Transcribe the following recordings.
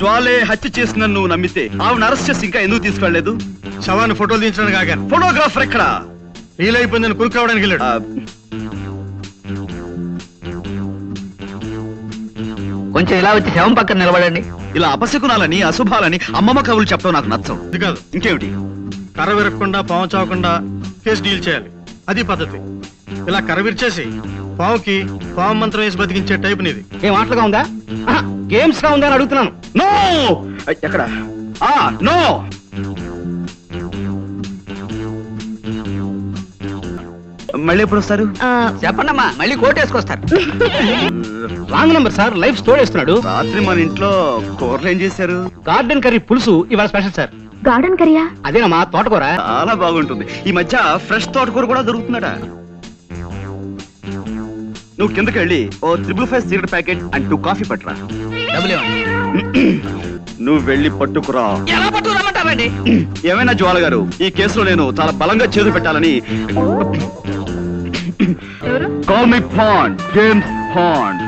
జ్వాలే హత్య చేసిన నువ్వు నమ్మితే ఆవిడ అరెస్ట్ చేసి ఇంకా ఎందుకు తీసుకెళ్లలేదు? శవాన్ని ఫోటోలు తీయించడానికి ఆగాను. ఫోటోగ్రాఫర్ ఎక్కడ? వీలైపోయిందని కురుకు రావడానికి వెళ్ళాడు. కొంచెం ఇలా వచ్చి శవం పక్కన నిలబడండి. ఇలా అపశకునాలని అశుభాలని అమ్మమ్మ కవులు చెప్పడం నాకు నచ్చం. ఇది కాదు. ఇంకేమిటి? కర్ర విరగకుండా పాము చావకుండా కేసు డీల్ చేయాలి. అది పద్ధతి. ఇలా కర్ర విరిచేసి పావుకి పాము మంత్రం వేసి బతికించే టైప్ నీది. ఏం ఆటలుగా ఉందా? గేమ్స్ గా ఉందా అని అడుగుతున్నాను. నో. ఎక్కడ? నో. మళ్ళీ ఎప్పుడు వస్తారు? చెప్పండమ్మా, మళ్ళీ కోట్ వేసుకొస్తారు. Wrong number sir, life store వేస్తున్నాడు. రాత్రి మన ఇంట్లో కూరలు ఏం చేశారు? గార్డెన్ కర్రీ పులుసు ఇవాళ స్పెషల్ సార్. గార్డెన్ కర్రీయా? అదేనమ్మా, తోటకూర. చాలా బాగుంటుంది. ఈ మధ్య ఫ్రెష్ తోటకూర కూడా దొరుకుతున్నాడా? నువ్వు కిందకి వెళ్ళి ఓ 555 సిగరెట్ ప్యాకెట్ అండ్ 2 కాఫీ పట్టురా. నువ్వు వెళ్ళి పట్టుకురా. ఎలా పట్టుకురామంటారండి? ఏమైనా జ్వాల గారు, ఈ కేసులో నేను చాలా బలంగా చేదు పెట్టాలని. Call me Pond, James Pond.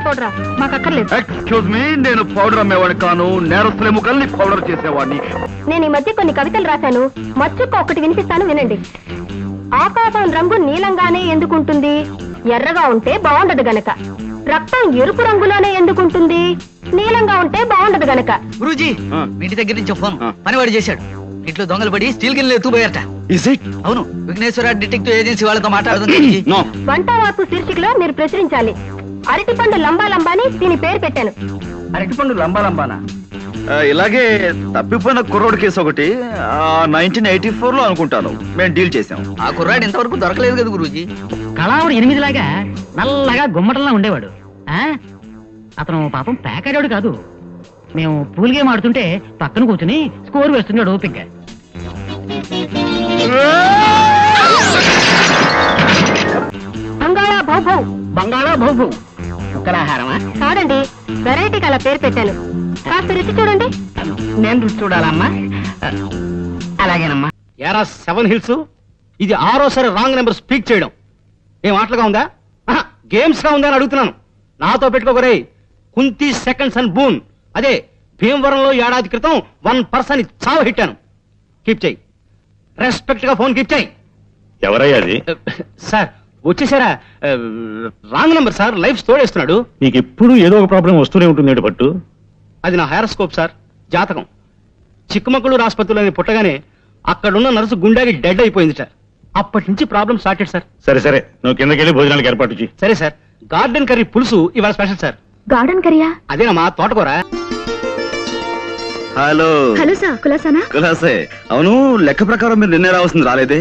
పౌడరా? మాకు అక్కర్లేదు. ఎక్స్క్యూజ్ మీ, నేను పౌడర్ అమ్మేవాడిని కాను, నేరస్తుల ముఖల్ని పౌడర్ చేసేవాడిని. నేను ఈ మధ్య కొన్ని కవితలు రాశాను, మచ్చుకు ఒకటి వినిపిస్తాను, వినండి. ఆకాశం రంగు నీలంగానే ఎందుకుంటుంది? ఎర్రగా ఉంటే బాగుండదు గనక. రక్తం ఎరుపు రంగులోనే ఎందుకుంటుంది? నీలంగా ఉంటే బాగుండదు గనక. గురూజీ, ఇంటి దగ్గర నుంచి ఫోన్. పనివాడు చేశాడు. ఇంట్లో దొంగలు పడి స్టీల్ గిన్నెలు ఎత్తుపోయారట. అవును, విఘ్నేశ్వర డిటెక్టివ్ ఏజెన్సీ వాళ్ళతో మాట్లాడుతుంది. వంట వార్పు శీర్షికలో మీరు ప్రచురించాలి. అరటిపండు లంబా లంబాని దీని పేరు పెట్టాను. అరటిపండు లంబాలంబానా? ఇలాగే తప్పిపోయిన కుర్రోడ్ కేసు ఒకటి 1984 లో అనుకుంటాను మేము డీల్ చేసాం. ఆ కుర్రాడు ఇంతవరకు దొరకలేదు కదా గురూజీ. కళావుడు 8 లాగా నల్లగా గుమ్మటంలా ఉండేవాడు. అతను పాపం ప్యాకాడాడు కాదు. మేము పూల్ గేమ్ ఆడుతుంటే పక్కన కూర్చుని స్కోర్ వేస్తున్నాడు ఓపిగ్గా. బంగాళా భౌభౌ. బంగాళా భౌభౌ ఉక్కలాహారమా? కాదండి, వెరైటీకి అలా పేరు పెట్టాను. కాస్త రుచి చూడండి. నేను రుచి చూడాలమ్మా? అలాగేనమ్మా. ఎరా 7 హిల్స్, ఇది 6వ రాంగ్ నెంబర్ స్పీక్ చేయడం. ఏం ఆటలుగా ఉందా? గేమ్స్ గా ఉందా అని అడుగుతున్నాను. నాతో పెట్టుకోకరే. కుంతి సెకండ్స్ అండ్ బూన్. అదే భీమవరంలో ఏడాది క్రితం 1 పర్సన్ చావు హిట్టాను. కీప్ చేయి. రెస్పెక్ట్ గా ఫోన్ కీప్ చేయి. ఎవరయ్యా అది? సార్ వచ్చేసారా? Wrong number sir, life store వేస్తున్నాడు. నీకు ఎప్పుడు ఏదో ఒక ప్రాబ్లం వస్తూనే ఉంటుంది పట్టు. అది నా హైరోస్కోప్ సార్, జాతకం. చిక్కమగళూరు ఆసుపత్రిలో పుట్టగానే అక్కడున్న నర్సు గుండెకి డెడ్ అయిపోయింది సార్. అప్పటి నుంచి ప్రాబ్లం స్టార్టెడ్ సార్. సరే సరే, నువ్వు కిందకి వెళ్ళి భోజనాలకు ఏర్పాటు చేయి. సరే సార్. గార్డెన్ కర్రీ పులుసు ఇవాళ స్పెషల్ సార్. గార్డెన్ కర్రీయా? అదేనమ్మా, తోటకూర. హలో. హలో సార్, కులాసానా? కులాసే. అవును, లెక్క ప్రకారం మీరు నిన్నే రావాల్సింది, రాలేదే.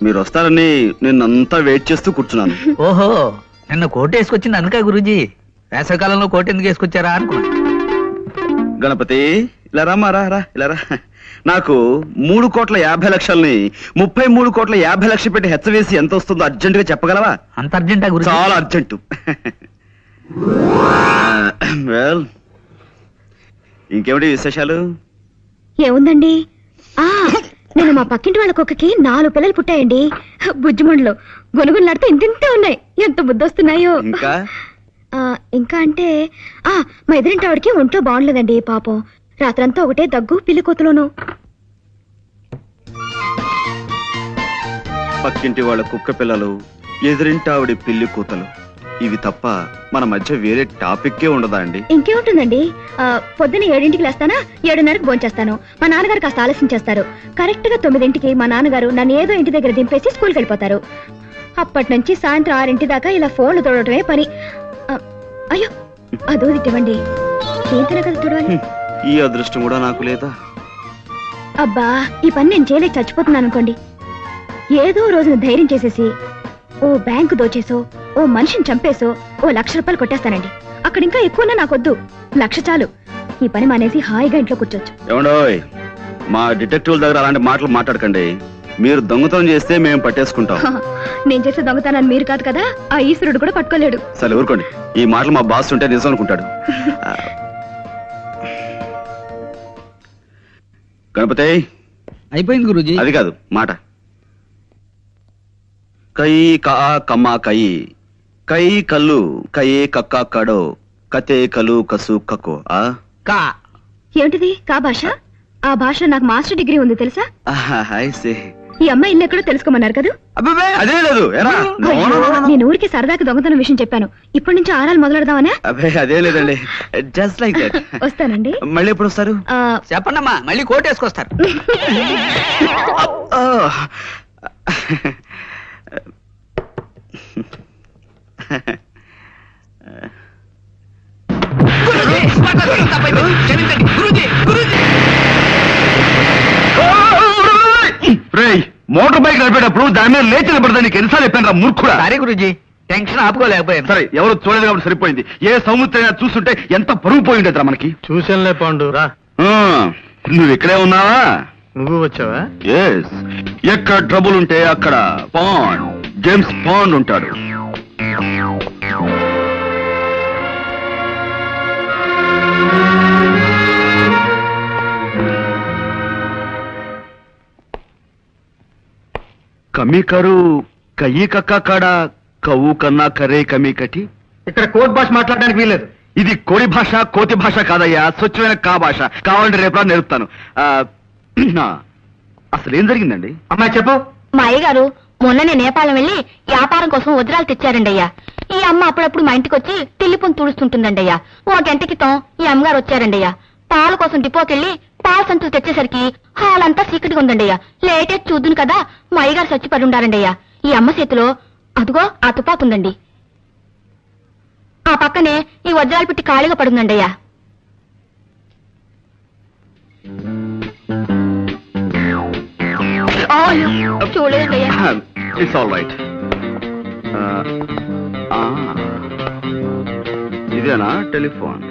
మీరు వస్తారని నిన్నంతా వెయిట్ చేస్తూ కూర్చున్నాను. ఓహో, నిన్న కోట్ వేసుకొచ్చింది అనుక గురూజీ. వేసవికాలంలో కోట్ ఎందుకు వేసుకొచ్చారా అనుకున్నా. గణపతి, ఇలా రామా, రా ఇలా రా. నాకు 3,50,00,000ని 33,50,00,000 పెట్టి హెచ్చవేసి ఎంత వస్తుందో అర్జెంట్ గా చెప్పగలవా? అంత అర్జెంటా గురూజీ? చాలా అర్జెంటు. వెల్, ఇంకేమిటి విశేషాలు? ఏముందండి, నేను మా పక్కింటి వాళ్ళ కుక్కకి 4 పిల్లలు పుట్టాయండి. బుజ్జిమండలు గొనుగులాడితే ఇంతింతే ఉన్నాయి. ఎంత బుద్ధొస్తున్నాయో. ఇంకా అంటే మా ఎదురింటి ఆవిడకి ఒంట్లో బాగుండలేదండి పాపం. రాత్రంతా ఒకటే దగ్గు, పిల్లి కోతలోను. పక్కింటి వాళ్ళ కుక్క పిల్లలు, ఎదురింటి ఆవిడ పిల్లి కూతలు, ఇవి తప్ప మన మధ్య వేరే టాపిక్కే ఉండదా అండి? ఇంకేముంటుందండి, పొద్దున్న 7ంటికి లేస్తానా, 7:30కి భోంచేస్తాను. మా నాన్నగారు కాస్త ఆలస్యం చేస్తారు. కరెక్ట్ గా 9ంటికి మా నాన్నగారు నన్ను ఏదో ఇంటి దగ్గర దింపేసి స్కూల్కి వెళ్ళిపోతారు. అప్పటి నుంచి సాయంత్రం 6 దాకా ఇలా ఫోన్లు తోడటమే పని. అయ్యో, అదో ఇవ్వండి. ఏంటనే కదా చూడాలి. ఈ అదృష్టం కూడా నాకు లేదా? అబ్బా, ఈ పని నేను చేయలేక చచ్చిపోతున్నాను అనుకోండి. ఏదో రోజున ధైర్యం చేసేసి ఓ బ్యాంకు దోచేసో, ఓ మనిషిని చంపేసో ఓ 1,00,000 రూపాయలు కొట్టేస్తానండి. అక్కడ ఇంకా ఎక్కువన్నా నాకొద్దు, 1,00,000 చాలు. ఈ పని మానేసి హాయిగా ఇంట్లో కూర్చోచ్చు. ఏమండోయ్, మా డిటెక్టివ్ దగ్గర అలాంటి మాటలు మాట్లాడకండి. మీరు దొంగతనం చేస్తే మేము పట్టేసుకుంటాం. నేను చేసే దొంగతనాన్ని మీరు కాదు కదా, ఆ ఈశ్వరుడు కూడా పట్టుకోలేడు. సరే ఊరుకోండి. ఈ మాటలు మా బాస్ ఉంటే నిజం అనుకుంటాడు. గణపతి అయిపోయింది గురూజీ. అది కాదు మాట. కై కా కమ్మ కై కై కల్లు కయే కక్క కడో కతే కలు కసు కకో ఆ కా ఏమిటిది కా భాష? ఆ భాషలో నాకు మాస్టర్ డిగ్రీ ఉంది తెలుసా? హాయ్ సే ఈ అమ్మాయి ఇల్లు ఎక్కడో తెలుసుకోమన్నారు కదా? అబ్బే అదే లేదు ఎరా నేను ఊరికి సరదాకి దొంగతనం విషయం చెప్పాను. ఇప్పటి నుంచి ఆరాలు మొదలెడదామనా? అబ్బే అదే లేదండి జస్ట్ లైక్ దట్. వస్తానండి. మళ్ళీ ఎప్పుడు వస్తారు? చెప్పండమ్మా, మళ్ళీ కోట్ వేసుకొస్తారు. మోటార్ బైక్ నడిపేటప్పుడు దాని మీద లేచి నిలబడదా నీకు ఎన్నిసార్లు చెప్పాను రా మూర్ఖుడా. సరే గురూజీ, టెన్షన్ ఆపుకోలేకపోయాను. సరే ఎవరు చూడలేదు కాబట్టి సరిపోయింది. ఏ సముద్రం చూస్తుంటే ఎంత పరుగు పోయి ఉండేదిరా మనకి. చూసానులే పాండు, రా. నువ్వు ఇక్కడే ఉన్నావా? నువ్వు వచ్చావా? ఎస్. ఎక్కడ ట్రబుల్ ఉంటే అక్కడ పాండ్, జేమ్స్ పాండ్ ఉంటాడు. కమి కరు కయ్యి కక్క కాడ కవ్వు కన్నా కరే కమి కటి. ఇక్కడ కోర్ట్ భాష మాట్లాడడానికి వీల్లేదు. ఇది కోడి భాష కోతి భాష కాదయ్యా, స్వచ్ఛమైన కా భాష. కావాలంటే రేపు నేర్పుతాను. అసలు ఏం జరిగిందండి? అమ్మాయి చెప్పు. మా అయ్యగారు మొన్ననే నేపాళం వెళ్లి వ్యాపారం కోసం వజ్రాలు తెచ్చారండి అయ్యా. ఈ అమ్మ అప్పుడప్పుడు మా ఇంటికి వచ్చి తిల్లిపొని తుడుస్తుంటుందండి అయ్యా. ఓ గంట క్రితం ఈ అమ్మగారు వచ్చారండి అయ్యా. పాల కోసం డిపోకెళ్ళి పాల సంచులు తెచ్చేసరికి హాల్ అంతా చీకటిగా ఉందండి అయ్యా. లేటే చూద్దును కదా మా అయ్యగారు చచ్చిపడి ఉండారండి అయ్యా. ఈ అమ్మ చేతిలో అదుగో ఆ తుపాకు ఉందండి. ఆ పక్కనే ఈ వజ్రాలు పెట్టి ఖాళీగా పడుందండి అయ్యా. చూడలేదండి అయ్యా. It's all right. ఇదేనా telephone?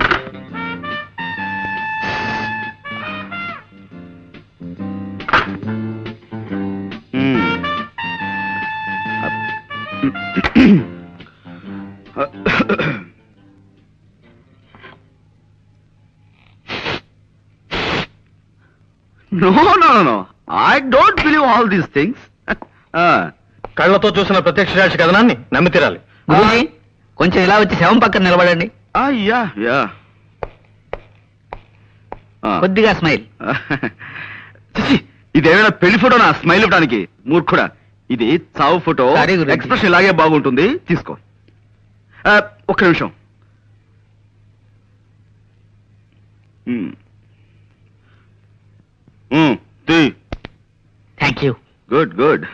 No, no, no, no. I don't believe all these things. కళ్ళతో చూసిన ప్రత్యక్ష సాక్షి కథనాన్ని నమ్మి తీరాలి. గురూజీ, కొంచెం ఇలా వచ్చి శవం పక్కన నిలబడండి. Yeah yeah. కొద్దిగా స్మైల్. ఇదేమైనా పెళ్లి ఫోటో నా స్మైల్ ఇవ్వడానికి? మూర్ఖుడా, ఇది చావు ఫోటో. Sorry, గురూజీ. ఎక్స్ప్రెషన్ ఇలాగే బాగుంటుంది, తీసుకో. ఒక్క నిమిషం. Thank you. Good good.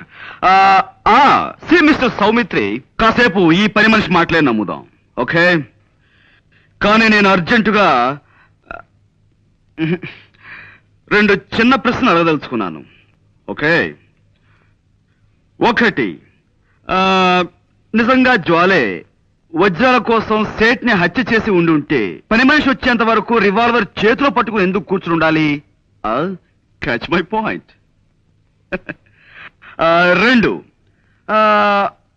See mister Soumitri, కాసేపు ఈ పని మనిషి మాటలే నమ్ముదాం, ఓకే? కానీ నేను అర్జెంటుగా రెండు చిన్న ప్రశ్నలు అడగదలుచుకున్నాను, ఓకే? ఒకటి, నిజంగా జ్వాలే వజ్రాల కోసం సేట్ని హత్య చేసి ఉండుంటే పని మనిషి వచ్చేంత వరకు రివాల్వర్ చేతిలో పట్టుకుని ఎందుకు కూర్చుని ఉండాలి? Catch my point. రెండు,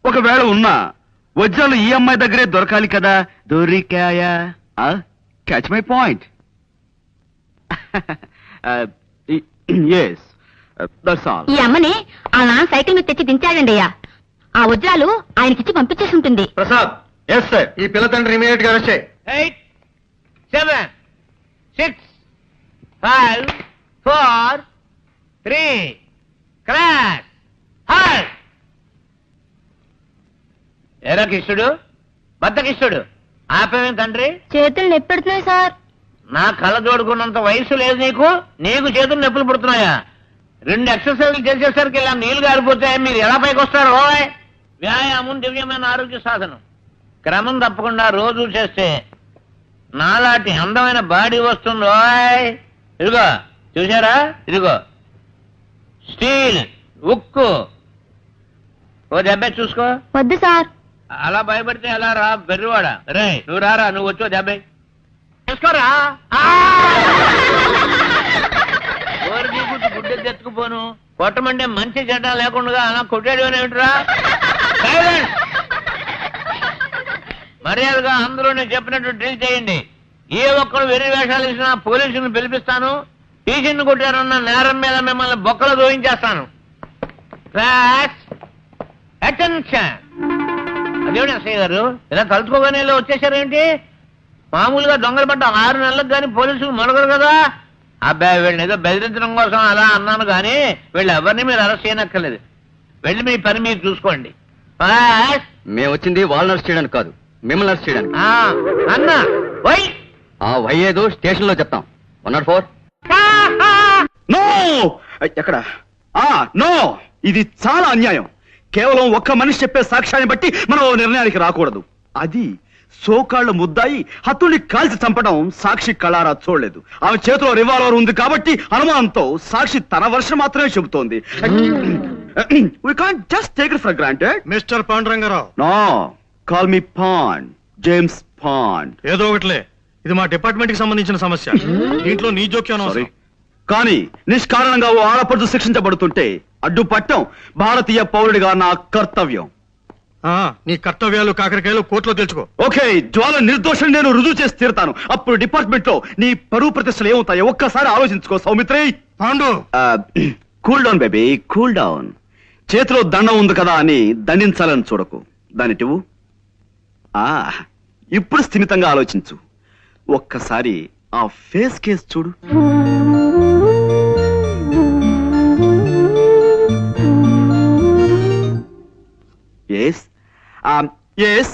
ఒకవేళ ఉన్నా వజ్రాలు ఈ అమ్మాయి దగ్గరే దొరకాలి కదా, దొరికాయా? Catch my point. Yes, that's all. ఈ అమ్మని ఆ నాన్న సైకిల్ మీద తెచ్చి దించాడండి అయ్యా. ఆ వజ్రాలు ఆయనకిచ్చి పంపించేసి ఉంటుంది. Prasad, yes sir. ఈ పిల్ల తండ్రి ఇమీడియట్ గా వచ్చే. 8 7 6 5 4 3 క్రాష్ హాయ్. ఎరా కిష్టుడు, బద్ద కిష్టుడు, ఆపేమేం తండ్రి? చేతులు నొప్పెడుతున్నాయి సార్. నా కళ్ళ జోడుకున్నంత వయసు లేదు నీకు, నీకు చేతులు నొప్పులు పుడుతున్నాయా? 2 ఎక్సర్సైజ్లు చేసేసరికి ఇలా నీళ్లు గారిపోతాయి. మీరు ఎలా పైకి వస్తారు? ఓయ్, వ్యాయామం దివ్యమైన ఆరోగ్య సాధనం. క్రమం తప్పకుండా రోజు చేస్తే నాలాంటి అందమైన బాడీ వస్తుంది. ఓయ్, ఇదిగో చూసారా, ఇదిగో స్టీల్, ఉక్కు. ఓ దెబ్బ చూసుకో. వద్దు సార్. అలా భయపడితే ఎలా రా బెర్రివాడ. రే నువ్వు రారా, నువ్వు వచ్చో దెబ్బ చూసుకోరా. గుడ్డ తెచ్చుకుపోను. కొట్టమంటే మంచి చెడ్డ లేకుండా అలా కొట్టాడు ఏమిట్రా? మర్యాదగా అందరూ నేను చెప్పినట్టు డ్రిల్ చేయండి. ఏ ఒక్కరు వెర్రి వేషాలు ఇచ్చినా పోలీసులను పిలిపిస్తాను. టీచర్ని కొట్టారన్న నేరం మీద మిమ్మల్ని బొక్కలు దోయించేస్తాను. అటెన్షన్. అదేమిటి ఎస్ఐ గారు ఇలా తలుచుకోగానే వచ్చేసారేంటి? మామూలుగా దొంగలు పడ్డ 6 నెలలకు కానీ పోలీసులు మొదలగరు కదా. అబ్బాయి వీళ్ళని ఏదో బెదిరించడం కోసం అలా అన్నాను కానీ వీళ్ళు ఎవరిని మీరు అరెస్ట్ చేయనక్కర్లేదు. వెళ్ళి మీ పని మీరు చూసుకోండి. మేము వచ్చింది వాళ్ళని అరెస్ట్ చేయడానికి కాదు, మిమ్మల్ని అరెస్ట్ చేయడానికి. అన్న వై ఆ వై ఏదో స్టేషన్ లో చెప్తాం. 104. నో ఎక్కడ నో, ఇది చాలా అన్యాయం. కేవలం ఒక్క మనిషి చెప్పే సాక్ష్యాన్ని బట్టి మనం ఓ నిర్ణయానికి రాకూడదు. అది సోకాళ్ల ముద్దాయి హత్తుల్ని కాల్చి చంపడం సాక్షి కళారా చూడలేదు. ఆమె చేతిలో రివాల్వర్ ఉంది కాబట్టి అనుమానంతో సాక్షి తన వర్షం మాత్రమే చెబుతోంది. We can't just take it for granted. Mister Panduranga Rao, No, call me Pond, James Pond. ఏదో ఒకటిలే, ఇది మా డిపార్ట్మెంట్ కి సంబంధించిన సమస్య. దీంట్లో నీ జోక్యం Sorry. అవసరం. కానీ నిష్కారణంగా ఓ ఆడపడుచు శిక్షించబడుతుంటే అడ్డుపట్టం భారతీయ పౌరుడిగా నా కర్తవ్యం. నీ కర్తవ్యాలు కాకరకాయలు కోర్టులో తెలుసుకో. ఓకే, జ్వాల నిర్దోషం నేను రుజువు చేసి తీరుతాను. అప్పుడు డిపార్ట్మెంట్ లో నీ పరువు ప్రతిష్టలు ఏమవుతాయో ఒక్కసారి ఆలోచించుకో Saumitri. Pandu, cool down baby, cool down. చేతిలో దండం ఉంది కదా అని దండించాలని చూడకు. దానిటివు ఇప్పుడు స్థిమితంగా ఆలోచించు. ఒక్కసారి ఆ ఫేస్ కేస్ చూడు. ఎస్ ఎస్,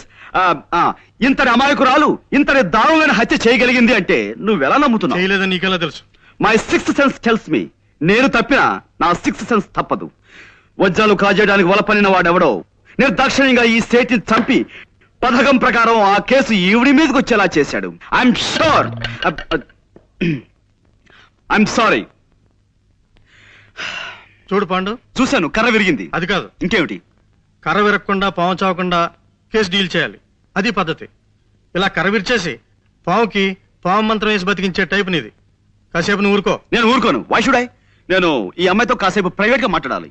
ఇంతటి అమాయకురాలు ఇంతటి దారుణమైన హత్య చేయగలిగింది అంటే నువ్వెలా నమ్ముతున్నావు? చేయలేదని నీకెలా తెలుసు? My sixth sense tells me. నేను తప్పినా నా సిక్స్త్ సెన్స్ తప్పదు. వజ్రాలు కాజేయడానికి వలపనిన వాడెవడో నిర్దాక్షిణ్యంగా ఈ సేట్ ని చంపి పథకం ప్రకారం ఆ కేసు ఈవిడి మీదకి వచ్చేలా చేశాడు. I'm sure. I'm sorry. చూడు పాండు, చూశాను, కర్ర విరిగింది. అది కాదు, ఇంకేమిటి? కర్ర విరగకుండా పాము చావకుండా కేసు డీల్ చేయాలి. అది పద్ధతి. ఇలా కర్ర విరిచేసి పావుకి పాము మంత్రం వేసి బతికించే టైప్ నీది. కాసేపు నువ్వు ఊరుకో. నేను ఊరుకోను. Why should I? నేను ఈ అమ్మాయితో కాసేపు ప్రైవేట్ గా మాట్లాడాలి.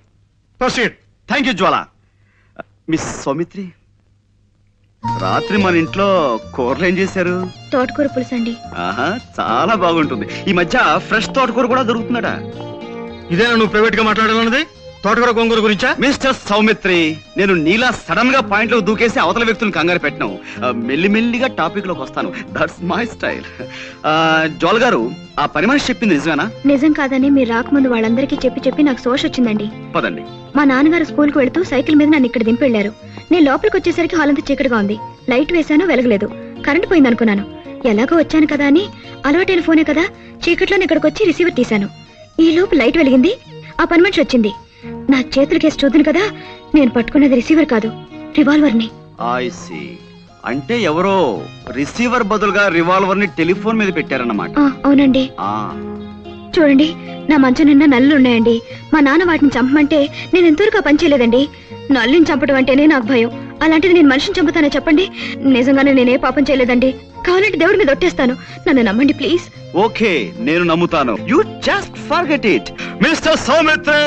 Proceed. Thank you Jwala. Miss Soumitri, రాత్రి మన ఇంట్లో కూరలు ఏం చేశారు? తోటకూర పులుసు అండి. ఆహా, చాలా బాగుంటుంది. ఈ మధ్య ఫ్రెష్ తోటకూర కూడా దొరుకుతున్నాడా? ఇదేనా నువ్వు ప్రైవేట్ గా మాట్లాడాలన్నది? తోటకూర గోంగూర గురించా? మిస్టర్ సౌమిత్రి, నేను నీలా సడన్ గా పాయింట్ లో దూకేసి అవతల వ్యక్తులను కంగారు పెట్టను. మెల్లిమెల్లిగా టాపిక్ లోకి వస్తాను. That's my style. జోల్ గారు, ఆ పని మనిషి చెప్పింది నిజమేనా? నిజం కాదని మీరు రాకముందు వాళ్ళందరికీ చెప్పి నాకు సోష వచ్చిందండి. పదండి. మా నాన్నగారు స్కూల్ కు వెళుతూ సైకిల్ మీద నన్ను ఇక్కడ దింపెళ్లారు. నేను లోపలికి వచ్చేసరికి హాల్ అంతా చీకటిగా ఉంది. లైట్ వేశాను, వెలగలేదు. కరెంట్ పోయింది అనుకున్నాను. ఎలాగో వచ్చాను కదా అని అలవాటైన ఫోనే కదా, చీకట్లోనే ఇక్కడికి వచ్చి రిసీవర్ తీశాను. ఈ లోపు లైట్ వెలిగింది. ఆ పని మనిషి వచ్చింది. నా చేతులు కేసు చూద్దును కదా, నేను పట్టుకున్నది రిసీవర్ కాదు, రివాల్వర్ ని. I see. అంటే ఎవరో రిసీవర్ బదులుగా రివాల్వర్ ని టెలిఫోన్ మీద పెట్టారన్నమాట. అవునండి. చూడండి, నా మంచం నిండా నల్లులు ఉన్నాయండి. మా నాన్న వాటిని చంపమంటే నేను ఎంతవరకు పని చేయలేదండి. నల్లుని చంపడం అంటేనే నాకు భయం. అలాంటిది నేను మనిషిని చంపుతానో చెప్పండి? నిజంగానే నేనే పాపం చేయలేదండి. కావాలంటే దేవుడి మీద ఒట్టేస్తాను. నన్ను నమ్మండి ప్లీజ్. ఓకే, నేను నమ్ముతాను. You just forget it. Mister Saumitri,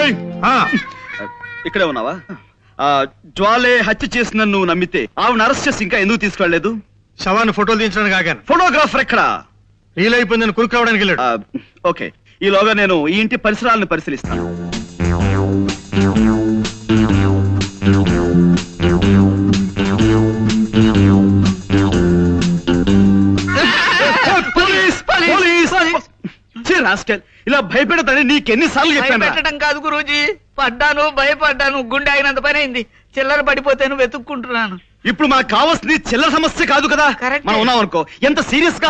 ఇక్కడే ఉన్నావా? జ్వాలే హత్య చేసిన నువ్వు నమ్మితే ఆవిడ అరెస్ట్ చేసి ఇంకా ఎందుకు తీసుకెళ్లలేదు? శవాన్ని ఫోటోలు తీయించడానికి ఆగాను. ఫోటోగ్రాఫర్ ఎక్కడ? రీల్ అయిపోయిందని కురుకు రావడానికి వెళ్ళాడు. ఓకే, ఈలోగా నేను ఈ ఇంటి పరిసరాలను పరిశీలిస్తాను. ఇలా భయపెడతానని నీకెన్నిసార్లు చెప్పాను? పెట్టడం కాదు గురూజీ, పడ్డాను, భయపడ్డాను, గుండె అయినంత పని అయింది. చిల్లర పడిపోతేను వెతుక్కుంటున్నాను. ఇప్పుడు మనకు కావాల్సింది చిల్లర సమస్య కాదు కదా. Correct. మనం ఉన్నాం అనుకో, ఎంత సీరియస్ గా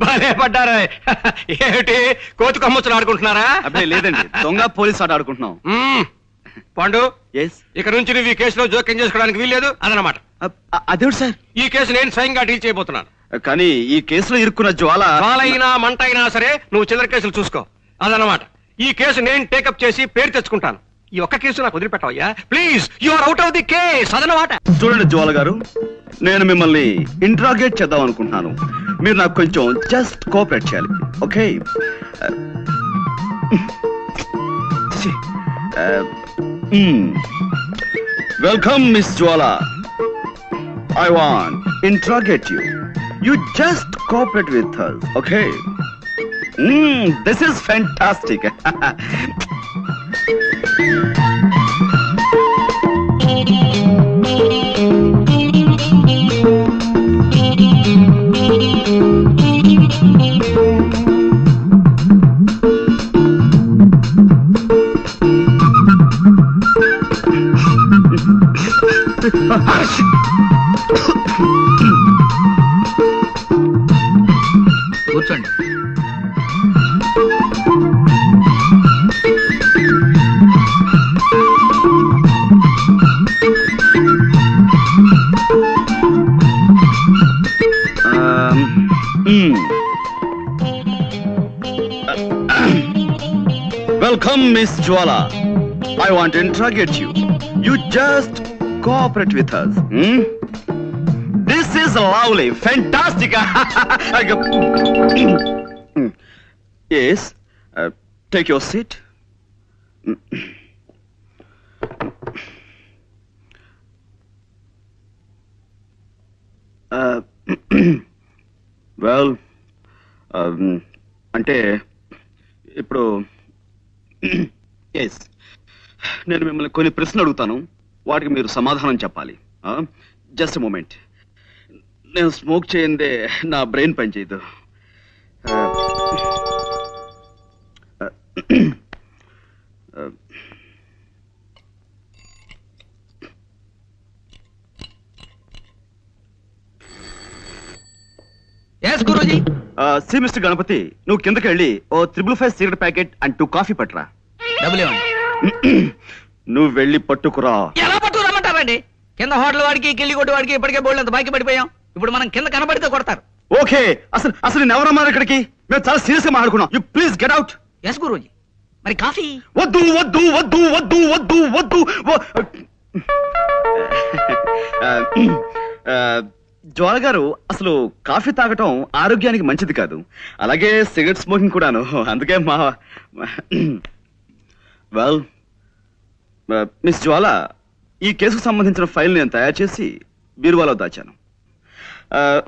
బాగా పడ్డారా? ఏమిటి కోతి కొమ్మచ్చులు ఆడుకుంటున్నారా? అప్పుడే లేదండి, దొంగ పోలీస్ ఆట ఆడుకుంటున్నాం. పాండు, ఎస్. ఇక నుంచి నువ్వు ఈ కేసులో జోక్యం చేసుకోవడానికి వీల్లేదు అదనమాట. అదేమిటి సార్? ఈ కేసు నేను స్వయంగా డీల్ చేయబోతున్నాను. కానీ ఈ కేసులో ఇరుక్కున్న జ్వాల వాళ్ళైనా మంట అయినా సరే నువ్వు చిల్లర కేసులు చూసుకో అదనమాట. ఈ కేసు నేను టేకప్ చేసి పేరు తెచ్చుకుంటాను. ఈ ఒక్క కేసు నాకు వదిలిపెట్టవయ్యా please. You are out of the case అదనమాట. చూడండి జ్వాల గారు, నేను మిమ్మల్ని ఇంట్రాగేట్ చేద్దాం అనుకుంటున్నాను. మీరు నాకు కొంచెం జస్ట్ కోఆపరేట్ చేయాలి. Okay? Welcome miss Jwala. I want interrogate you. You just cooperate with us, okay? This is fantastic. కూర్చోండి. Welcome, Miss Jwala. I want to interrogate you. You just cooperate with us. This is lovely, fantastic. Yes, take your seat. Well, అంటే ఇప్పుడు yes నేను మిమ్మల్ని కొన్ని ప్రశ్నలు అడుగుతాను, వాటికి మీరు సమాధానం చెప్పాలి. Just moment. నేను స్మోక్ చేయందే నా బ్రెయిన్ పనిచేయదు. Yes guruji. See mister Ganapathi, నువ్వు కిందకి వెళ్ళి ఓ 555 సిగరెట్ ప్యాకెట్ అండ్ 2 కాఫీ పట్టురా. డబ్బులు ఇవ్వండి. నువ్వు వెళ్ళి పట్టుకురా. ఎలా పట్టుకురమ్మంటారండి? కింద హోటల్ వాడికి కిల్లి కొట్టు వాడికి ఇప్పటికే బోల్డ్ అంత బాకీ పడిపోయాం. ఇప్పుడు మనం కింద కనబడితే కొడతారు. ఓకే, అసలు నేను ఎవరన్నారు ఇక్కడికి? మేము చాలా సీరియస్ గా మాట్లాడుకున్నాం. You please get out. Yes guruji. మరి కాఫీ? వద్దు వద్దు వద్దు వద్దు వద్దు వద్దు. జ్వాల గారు, అసలు కాఫీ తాగటం ఆరోగ్యానికి మంచిది కాదు, అలాగే సిగరెట్ స్మోకింగ్ కూడాను. అందుకే వెల్ మిస్ జ్వాల, ఈ కేసుకు సంబంధించిన ఫైల్ నేను తయారు చేసి బీరువాలో దాచాను.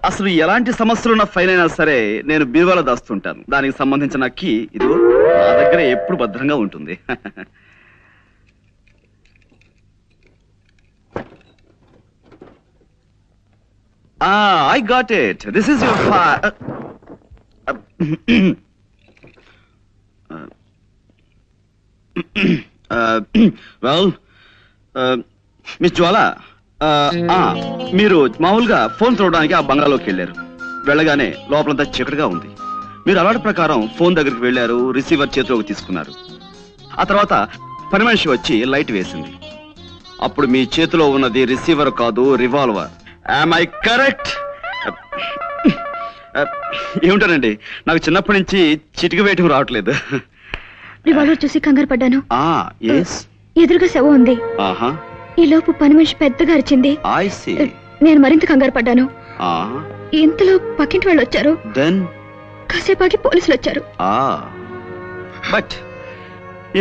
అసలు ఎలాంటి సమస్యలున్న ఫైల్ అయినా సరే నేను బీరువాలో దాస్తుంటాను. దానికి సంబంధించిన కీ ఇదిగో నా దగ్గర ఎప్పుడు భద్రంగా ఉంటుంది. I got it. This is your file. Well, Miss Jwala, మీరు మామూలుగా ఫోన్ చూడడానికి ఆ బంగ్లాలోకి వెళ్ళారు. వెళ్ళగానే లోపలంతా చీకటిగా ఉంది. మీరు అలవాటు ప్రకారం ఫోన్ దగ్గరికి వెళ్ళారు, రిసీవర్ చేతిలోకి తీసుకున్నారు. ఆ తర్వాత పని మనిషి వచ్చి లైట్ వేసింది. అప్పుడు మీ చేతిలో ఉన్నది రిసీవర్ కాదు, రివాల్వర్. Am I correct? ఏమిటానండి, నాకు చిన్నప్పటి నుంచి చిటిక వేయటం రావట్లేదు. రివాల్వర్ చూసి కంగారు పడ్డాను. ఎదురుగా శవం ఉంది. ఈ లోపు పని మనిషి పెద్దగా అరిచింది. నేను మరింత కంగారు పడ్డాను. ఇంతలో పక్కింటి వాళ్ళు వచ్చారు. కాసేపాకి పోలీసులు వచ్చారు. బట్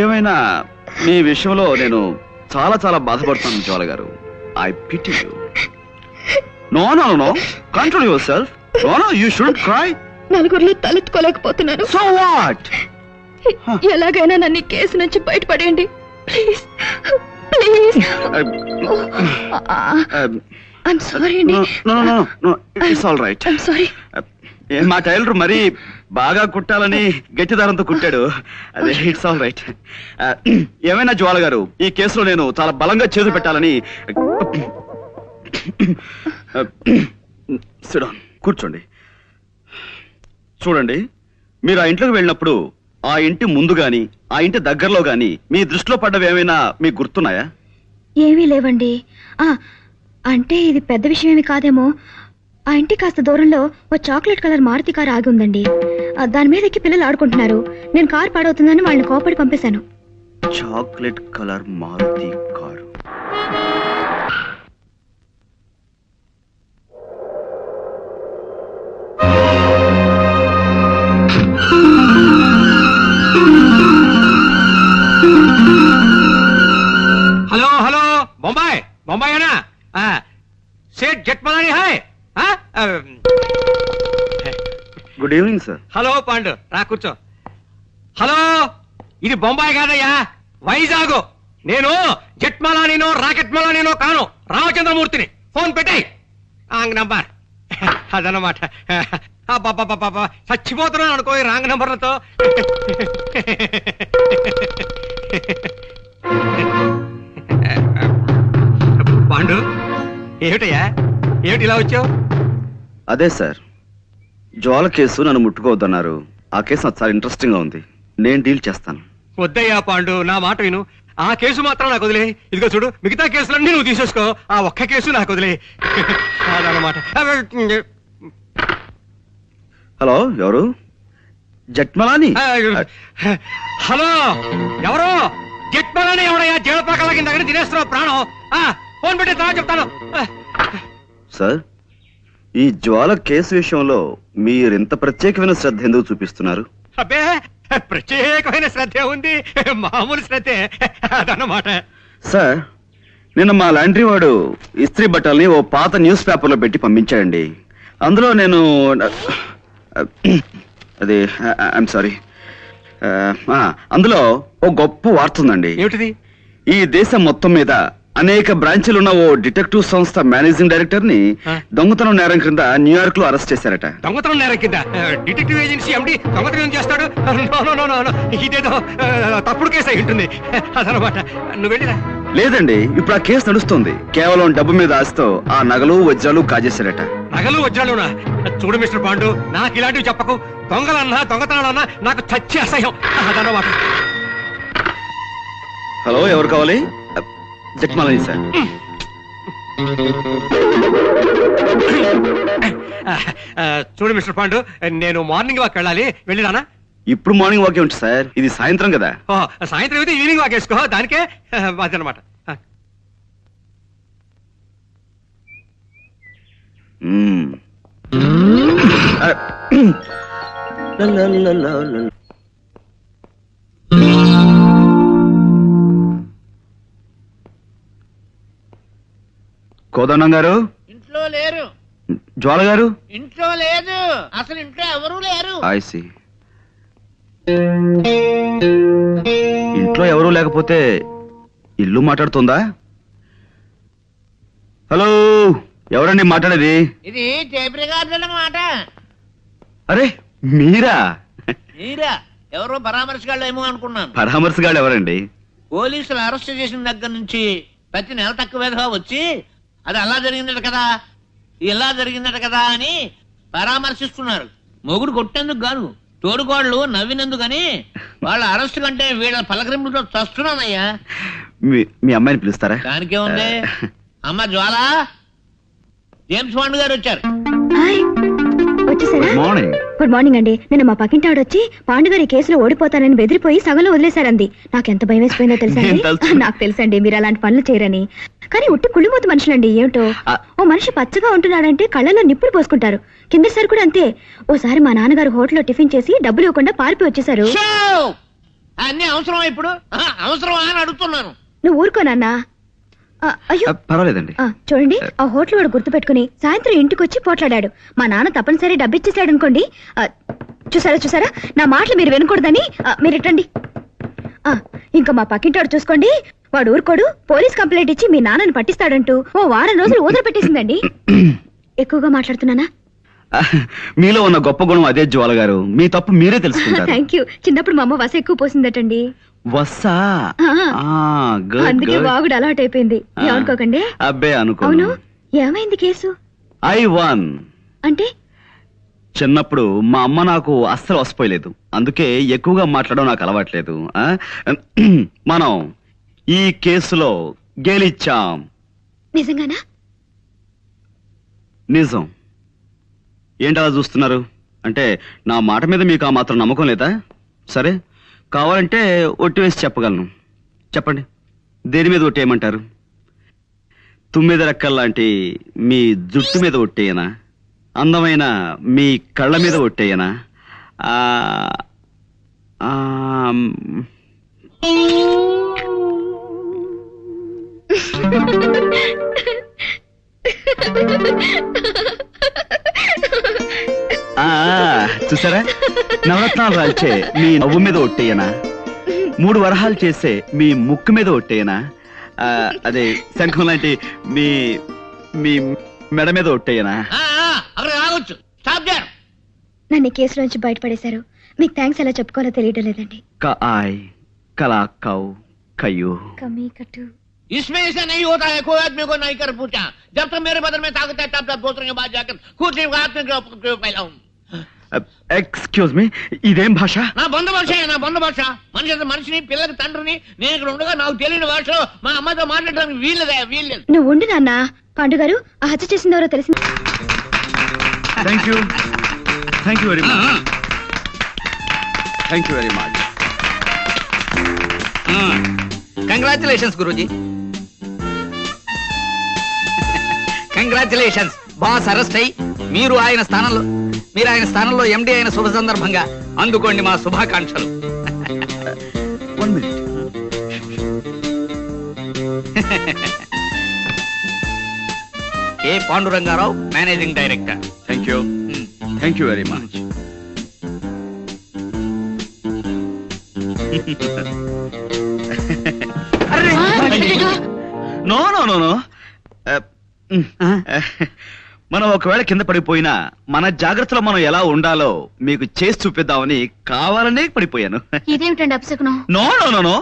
ఏమైనా మీ విషయంలో నేను చాలా చాలా బాధపడుతున్నాను Jwala garu. I pity you. No, control yourself. No, you shouldn't cry. నలుగురిలో తలెత్తుకోలేకపోతున్నాను. So what? ఎలాగైనా నన్ను ఈ కేసు నుంచి బయటపడేయండి ప్లీజ్. ప్లీజ్. I'm sorry అండి. No, it's all right. I'm sorry. మా టైలర్ మరీ బాగా కుట్టాలని గట్టి దారంతో కుట్టాడు. అదే ఇట్స్ ఆల్ రైట్. ఏమైనా జ్వాల గారు, ఈ కేసులో నేను చాలా బలంగా చేతులు పెట్టాలని. కూర్చోండి. చూడండి, మీరు ఆ ఇంట్లోకి వెళ్ళినప్పుడు ఆ ఇంటి ముందు గాని ఆ ఇంటి దగ్గరలో గాని మీ దృష్టిలో పడ్డవి ఏమైనా మీకు గుర్తున్నాయా? ఏమీ లేవండి. అంటే ఇది పెద్ద విషయం ఏమి కాదేమో. ఆ ఇంటి కాస్త దూరంలో ఓ చాక్లెట్ కలర్ మారుతి కారు ఆగి ఉందండి. దాని మీద ఎక్కి పిల్లలు ఆడుకుంటున్నారు. నేను కారు పాడవుతుందని వాళ్ళని కోపడి పంపేశాను. Chocolate colour Maruti car. Hello Bombay है ना? सेठ जेठमलानी है? Good evening sir. Hello Pandu, రా కూర్చో. హలో, ఇది బొంబాయి కాదయ్యా, వైజాగ్. నేను జెట్మాలా నేను రాకెట్మాలా నేను కాను, రామచంద్రమూర్తిని. ఫోన్ పెట్టాయి రాంగ్ నంబర్. అదనమాట. చచ్చిపోతున్నాను అనుకో ఈ రాంగ్ నంబర్లతో. పాండు, ఏమిటయ్యా, ఏమిటి ఇలా వచ్చావు? అదే సార్, జ్వాల కేసు నన్ను ముట్టుకోవద్దన్నారు. ఆ కేసు నాకు చాలా ఇంట్రెస్టింగ్ గా ఉంది, నేను డీల్ చేస్తాను. వద్దయ్యా పాండు, నా మాట విను. ఆ కేసు మాత్రం నాకు వదిలే. ఇదిగో చూడు, మిగతా కేసులన్నీ నువ్వు తీసేసుకో, ఆ ఒక్క కేసు నాకు వదిలే. అదనమాట. హలో, ఎవరు? జట్మలాని? హలో, ఎవరు? జట్మలాని ఎవడయ్యా? జేడపాకల కింద తినేస్తున్నావు ప్రాణం. ఫోన్ పెట్టి తర్వాత చెప్తాను. సార్, ఈ జ్వాల కేసు విషయంలో మీరెంత ప్రత్యేకమైన శ్రద్ధ ఎందుకు చూపిస్తున్నారు? అబ్బే, ప్రత్యేకమైన శ్రద్ధే ఉంది, మామూలు శ్రద్ధే. అదన్నమాట. సార్, నిన్న మా లాండ్రీ వాడు ఇస్త్రీ బట్టల్ని ఓ పాత న్యూస్ పేపర్లో పెట్టి పంపించాడండి. అందులో నేను అది ఐఎమ్ సారీ, అందులో ఓ గొప్ప వార్త ఉందండి. ఏమిటిది? ఈ దేశం మొత్తం మీద అనేక బ్రాంచీలున్న ఓ డిటెక్టివ్ సంస్థ మేనేజింగ్ డైరెక్టర్ ని దొంగతనం నేరం క్రింద న్యూయార్క్ లో అరెస్ట్ చేశారట. దొంగతనం నేరం కింద డిటెక్టివ్ ఏజెన్సీ ఎండి దొంగతనం చేస్తాడు? ఇదేదో తప్పుడు కేసు అయి ఉంటుంది. అదనమాట. నువ్వు వెళ్ళిరా. లేదండి, ఇప్పుడు ఆ కేసు నడుస్తుంది. కేవలం డబ్బు మీద ఆశతో ఆ నగలు వజ్రాలు కాజేశారట. నగలు వజ్రాలునా? చూడు మిస్టర్ పాండు, నాకు ఇలాంటివి చెప్పకు. దొంగలన్నా దొంగతనాలన్నా నాకు చచ్చి అసహ్యం. అదనమాట. హలో, ఎవరు కావాలి? జట్మాలని సార్. చూడు మిస్టర్ పాండు, నేను మార్నింగ్ వాక్ వెళ్ళాలి, వెళ్ళిరానా? ఇప్పుడు మార్నింగ్ వాకే ఉంటుంది సార్, ఇది సాయంత్రం కదా. సాయంత్రం అయితే ఈవినింగ్ వాక్ వేసుకో, దానికే అదనమాట. కోదండం గారు ఇంట్లో లేరు. జ్వాల గారు ఇంట్లో లేదు, అసలు ఇంట్లో ఎవరూ లేరు. ఐసి, ఇంట్లో ఎవరూ లేకపోతే ఇల్లు మాట్లాడుతుందా? హలో, ఎవరండి మాట్లాడేది? ఇది టేప్ రికార్డుల మాట. అరే మీరా? మీరా? ఎవరో పరామర్శగాళ్ళు ఏమో అనుకున్నాను. పరామర్శగాళ్ళు ఎవరండి? పోలీసులు అరెస్ట్ చేసిన దగ్గర నుంచి ప్రతి నెల తక్కువ వచ్చి అది అలా జరిగిందట కదా, ఇలా జరిగిందట కదా అని పరామర్శిస్తున్నారు. మొగుడు కొట్టేందుకు కాదు, తోడుకోళ్ళు నవ్వినందుకని. వాళ్ళ అరెస్ట్ కంటే వీళ్ళ పలకరింపులతో చస్తున్నానయ్యా. మీ అమ్మాయిని పిలుస్తారా? దానికే ఉంది. అమ్మ జ్వాల, జేమ్స్ బాండ్ గారు వచ్చారు. వచ్చేసారా? మార్నింగ్. గుడ్ మార్నింగ్ అండి. నేను మా పక్కింటి ఆవిడ వచ్చి పాండుగారి కేసులో ఓడిపోతానని బెదిరిపోయి సగంలో వదిలేశారండి. నాకెంత భయం వేసిపోయిందో తెలుసా? నాకు తెలుసండి మీరు అలాంటి పనులు చేయరని. కానీ ఉట్టి కుళ్ళిమూత మనుషులండి. ఏమిటో, ఓ మనిషి పచ్చగా ఉంటున్నాడంటే కళ్ళలో నిప్పులు పోసుకుంటారు. కిందసారి కూడా అంతే. ఓసారి మా నాన్నగారు హోటల్లో టిఫిన్ చేసి డబ్బులు ఇవ్వకుండా పారిపోయి వచ్చేసారు. అన్ని అవసరమా ఇప్పుడు? అవసరమా అని అడుగుతున్నాను. నువ్వు ఊరుకోనన్నా. అయ్యో పర్వాలేదండి. చూడండి, ఆ హోటల్ వాడు గుర్తు పెట్టుకుని సాయంత్రం ఇంటికి వచ్చి పోట్లాడాడు. మా నాన్న తప్పనిసరి డబ్బిచ్చేసాడు అనుకోండి. చూసారా, నా మాటలు మీరు వినకూడదని మీరు ఇట్టండి. ఇంకా మా పక్కింటాడు చూసుకోండి, వాడు ఊరుకోడు. పోలీస్ కంప్లైంట్ ఇచ్చి మీ నాన్నని పట్టిస్తాడంటూ ఓ వారం రోజులు ఊదర పెట్టేసిందండి. ఎక్కువగా మాట్లాడుతున్నానా? మీలో ఉన్న గొప్ప గుణం అదే జ్వాల గారు. మీ తప్పు మీరే తెలుసుకుంటారు. Thank you. చిన్నప్పుడు మా అమ్మ వస ఎక్కువ పోసిందటండి. వస్సా? అందుకే బాగుడు అలవాటు అయిపోయింది. ఏమనుకోకండి. అబ్బే అనుకో. అవును, ఏమైంది కేసు? ఐ వన్ అంటే చిన్నప్పుడు మా అమ్మ నాకు అస్సలు వసిపోయలేదు, అందుకే ఎక్కువగా మాట్లాడడం నాకు అలవాట్లేదు. మనం ఈ కేసులో గెలిచాం. నిజంగానా? నిజం. ఏంటలా చూస్తున్నారు? అంటే నా మాట మీద మీకు ఆ మాత్రం నమ్మకం లేదా? సరే, కావాలంటే ఒట్టి వేసి చెప్పగలను. చెప్పండి, దేని మీద ఒట్టేయమంటారు? తుమ్మిద రెక్కల్లాంటి మీ జుట్టు మీద ఒట్టేయనా? అందమైన మీ కళ్ళ మీద ఒట్టేయనా? చూసారా, నవరత్నాలు రాల్చే మీ నవ్వు మీద ఒట్టేయనా, 3 వరహాలు చేసే మీ ముక్కు మీద ఒట్టేయనా, అదే శంఖం లాంటి మీ మీ మెడ మీద ఒట్టేయనా? అక్కడ రావచ్చు. Stop there. నన్ను ఈ కేసులోంచి బయటపడేశారు. మీకు థ్యాంక్స్ ఎలా చెప్పుకోవాలో తెలియడం లేదండి. కాయ్ కలా కౌ కయ్యూ కమీ కట్టు. इसमें ऐसा नहीं होता है, कोई आदमी को नहीं कर पूछा। जब तक मेरे बदन में ताकत है तब तक दूसरों के बाद जाकर कुछ आदमी को फैलाऊं। ఎక్స్క్యూజ్ మీ, ఇదేం భాష? నా బంధు భాష, నా బంధు భాష. మనిషిని పిల్లకి తండ్రిని నేను ఇక్కడ ఉండగా నాకు తెలియని భాషలో మా అమ్మతో మాట్లాడడానికి వీల్లేదు. నువ్వు ఉండు నాన్న. పాండు గారు, ఆ హత్య చేసిందెవరో తెలిసింది. Thank you very much. Thank you very much. Congratulations Guruji. Congratulations. Boss arrest అయ్యి మీరు ఆయన స్థానంలో ఎండి అయిన శుభ సందర్భంగా అందుకోండి మా శుభాకాంక్షలు. 1 minute. A Pandurangarao, managing director. Thank you very much. No no no no. మనం ఒకవేళ కింద పడిపోయినా మన జాగ్రత్తలో మనం ఎలా ఉండాలో మీకు చేసి చూపిద్దామని కావాలనే పడిపోయాను. ఇదేమిటండి అపశకునం? No no no no.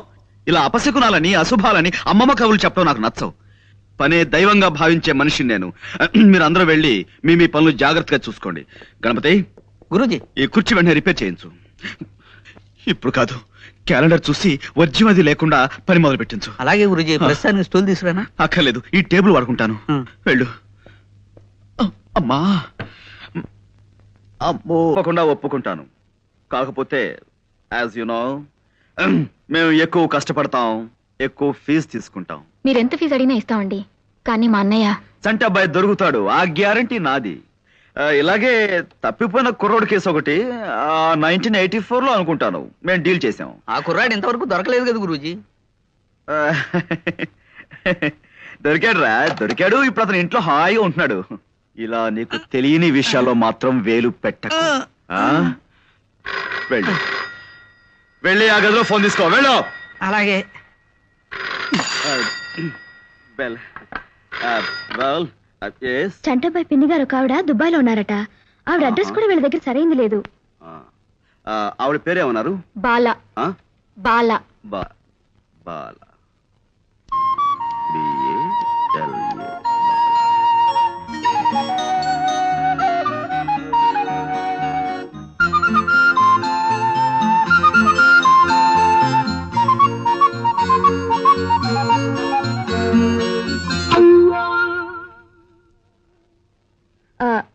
ఇలా అపశకునాలని అశుభాలని అమ్మమ్మ కవులు చెప్పడం నాకు నచ్చవు. పనే దైవంగా భావించే మనిషిని నేను. మీరు అందరూ వెళ్ళి మీ పనులు జాగ్రత్తగా చూసుకోండి. గణపతి, గురూజీ ఈ కుర్చీ వెంటనే రిపేర్ చేయించు. ఇప్పుడు కాదు, క్యాలెండర్ చూసి వర్జ్యం అది లేకుండా పని మొదలు పెట్టించు. అలాగే గురూజీ. ప్రస్తుతానికి స్టూల్ తీసుకురానా? అక్కర్లేదు, ఈ టేబుల్ వాడుకుంటాను. వెళ్ళు. అమ్మా, అమ్మో, తప్పకుండా ఒప్పుకుంటాను. కాకపోతే యాజ్ యు నో, మేము ఎక్కువ కష్టపడతాం, ఎక్కువ ఫీజు తీసుకుంటాం. మీరెంత ఫీజు అడిగినా ఇస్తామండి. కానీ మా అన్నయ్య చంటి అబ్బాయి దొరుకుతాడు, ఆ గ్యారంటీ నాది. ఇలాగే తప్పిపోయిన కుర్రోడ్ కేసు ఒకటి 1984 లో అనుకుంటాను మేము డీల్ చేసాం. ఆ కుర్రాడు ఇంతవరకు దొరకలేదు కదా గురూజీ. దొరికాడు. ఇప్పుడు అతను ఇంట్లో హాయిగా ఉంటున్నాడు. ఇలా నీకు తెలియని విషయాల్లో మాత్రం వేలు పెట్టకు. వెళ్ళి ఆ గదిలో ఫోన్ తీసుకో. వెళ్ళు. అలాగే. చంటబాయ్ పిన్ని గారు ఒక ఆవిడ దుబాయ్లో ఉన్నారట. ఆవిడ అడ్రస్ కూడా వీళ్ళ దగ్గర సరైంది లేదు. ఆవిడ పేరేమన్నారు? బాలా. బాలా. బాలా.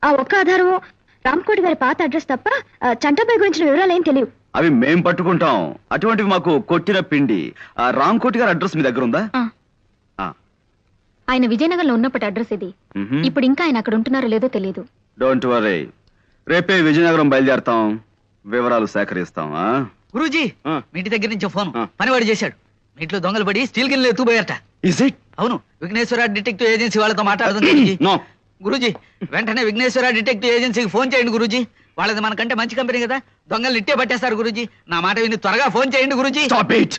ఆ ఒక్క ఆధారం రామ్కోటి గారి పాత అడ్రస్ తప్ప చంటాబాయ్ గురించిన వివరాలు ఏం తెలియవు. అవి మేం పట్టుకుంటాం. అటువంటివి మాకు కొట్టిన పిండి. రామ్కోటి గారి అడ్రస్ మీ దగ్గర ఉందా? ఆయన విజయనగరంలో ఉన్నప్పటి అడ్రస్ ఇది. ఇప్పుడు ఇంకా ఆయన అక్కడ ఉంటున్నారో లేదో తెలియదు. డోంట్ వరీ, రేపే విజయనగరం బయలుదేరతాం, వివరాలు సేకరిస్తాం. గురూజీ, మీ ఇంటి దగ్గర నుంచి ఫోన్ పనివాడు చేశాడు. మీ ఇంట్లో దొంగలు పడి స్టీల్ గిన్నెలు ఎత్తుపోయారట. Is it? అవును, విఘ్నేశ్వర డిటెక్టివ్ ఏజెన్సీ వాళ్ళతో మాట్లాడుతుంది. నో గురూజీ, వెంటనే విఘ్నేశ్వర డిటెక్టివ్ ఏజెన్సీకి ఫోన్ చేయండి గురూజీ. వాళ్ళది మనకంటే మంచి కంపెనీ కదా, దొంగలు ఇట్టే పట్టేస్తారు గురూజీ. నా మాట విని త్వరగా ఫోన్ చేయండి గురూజీ. Stop it.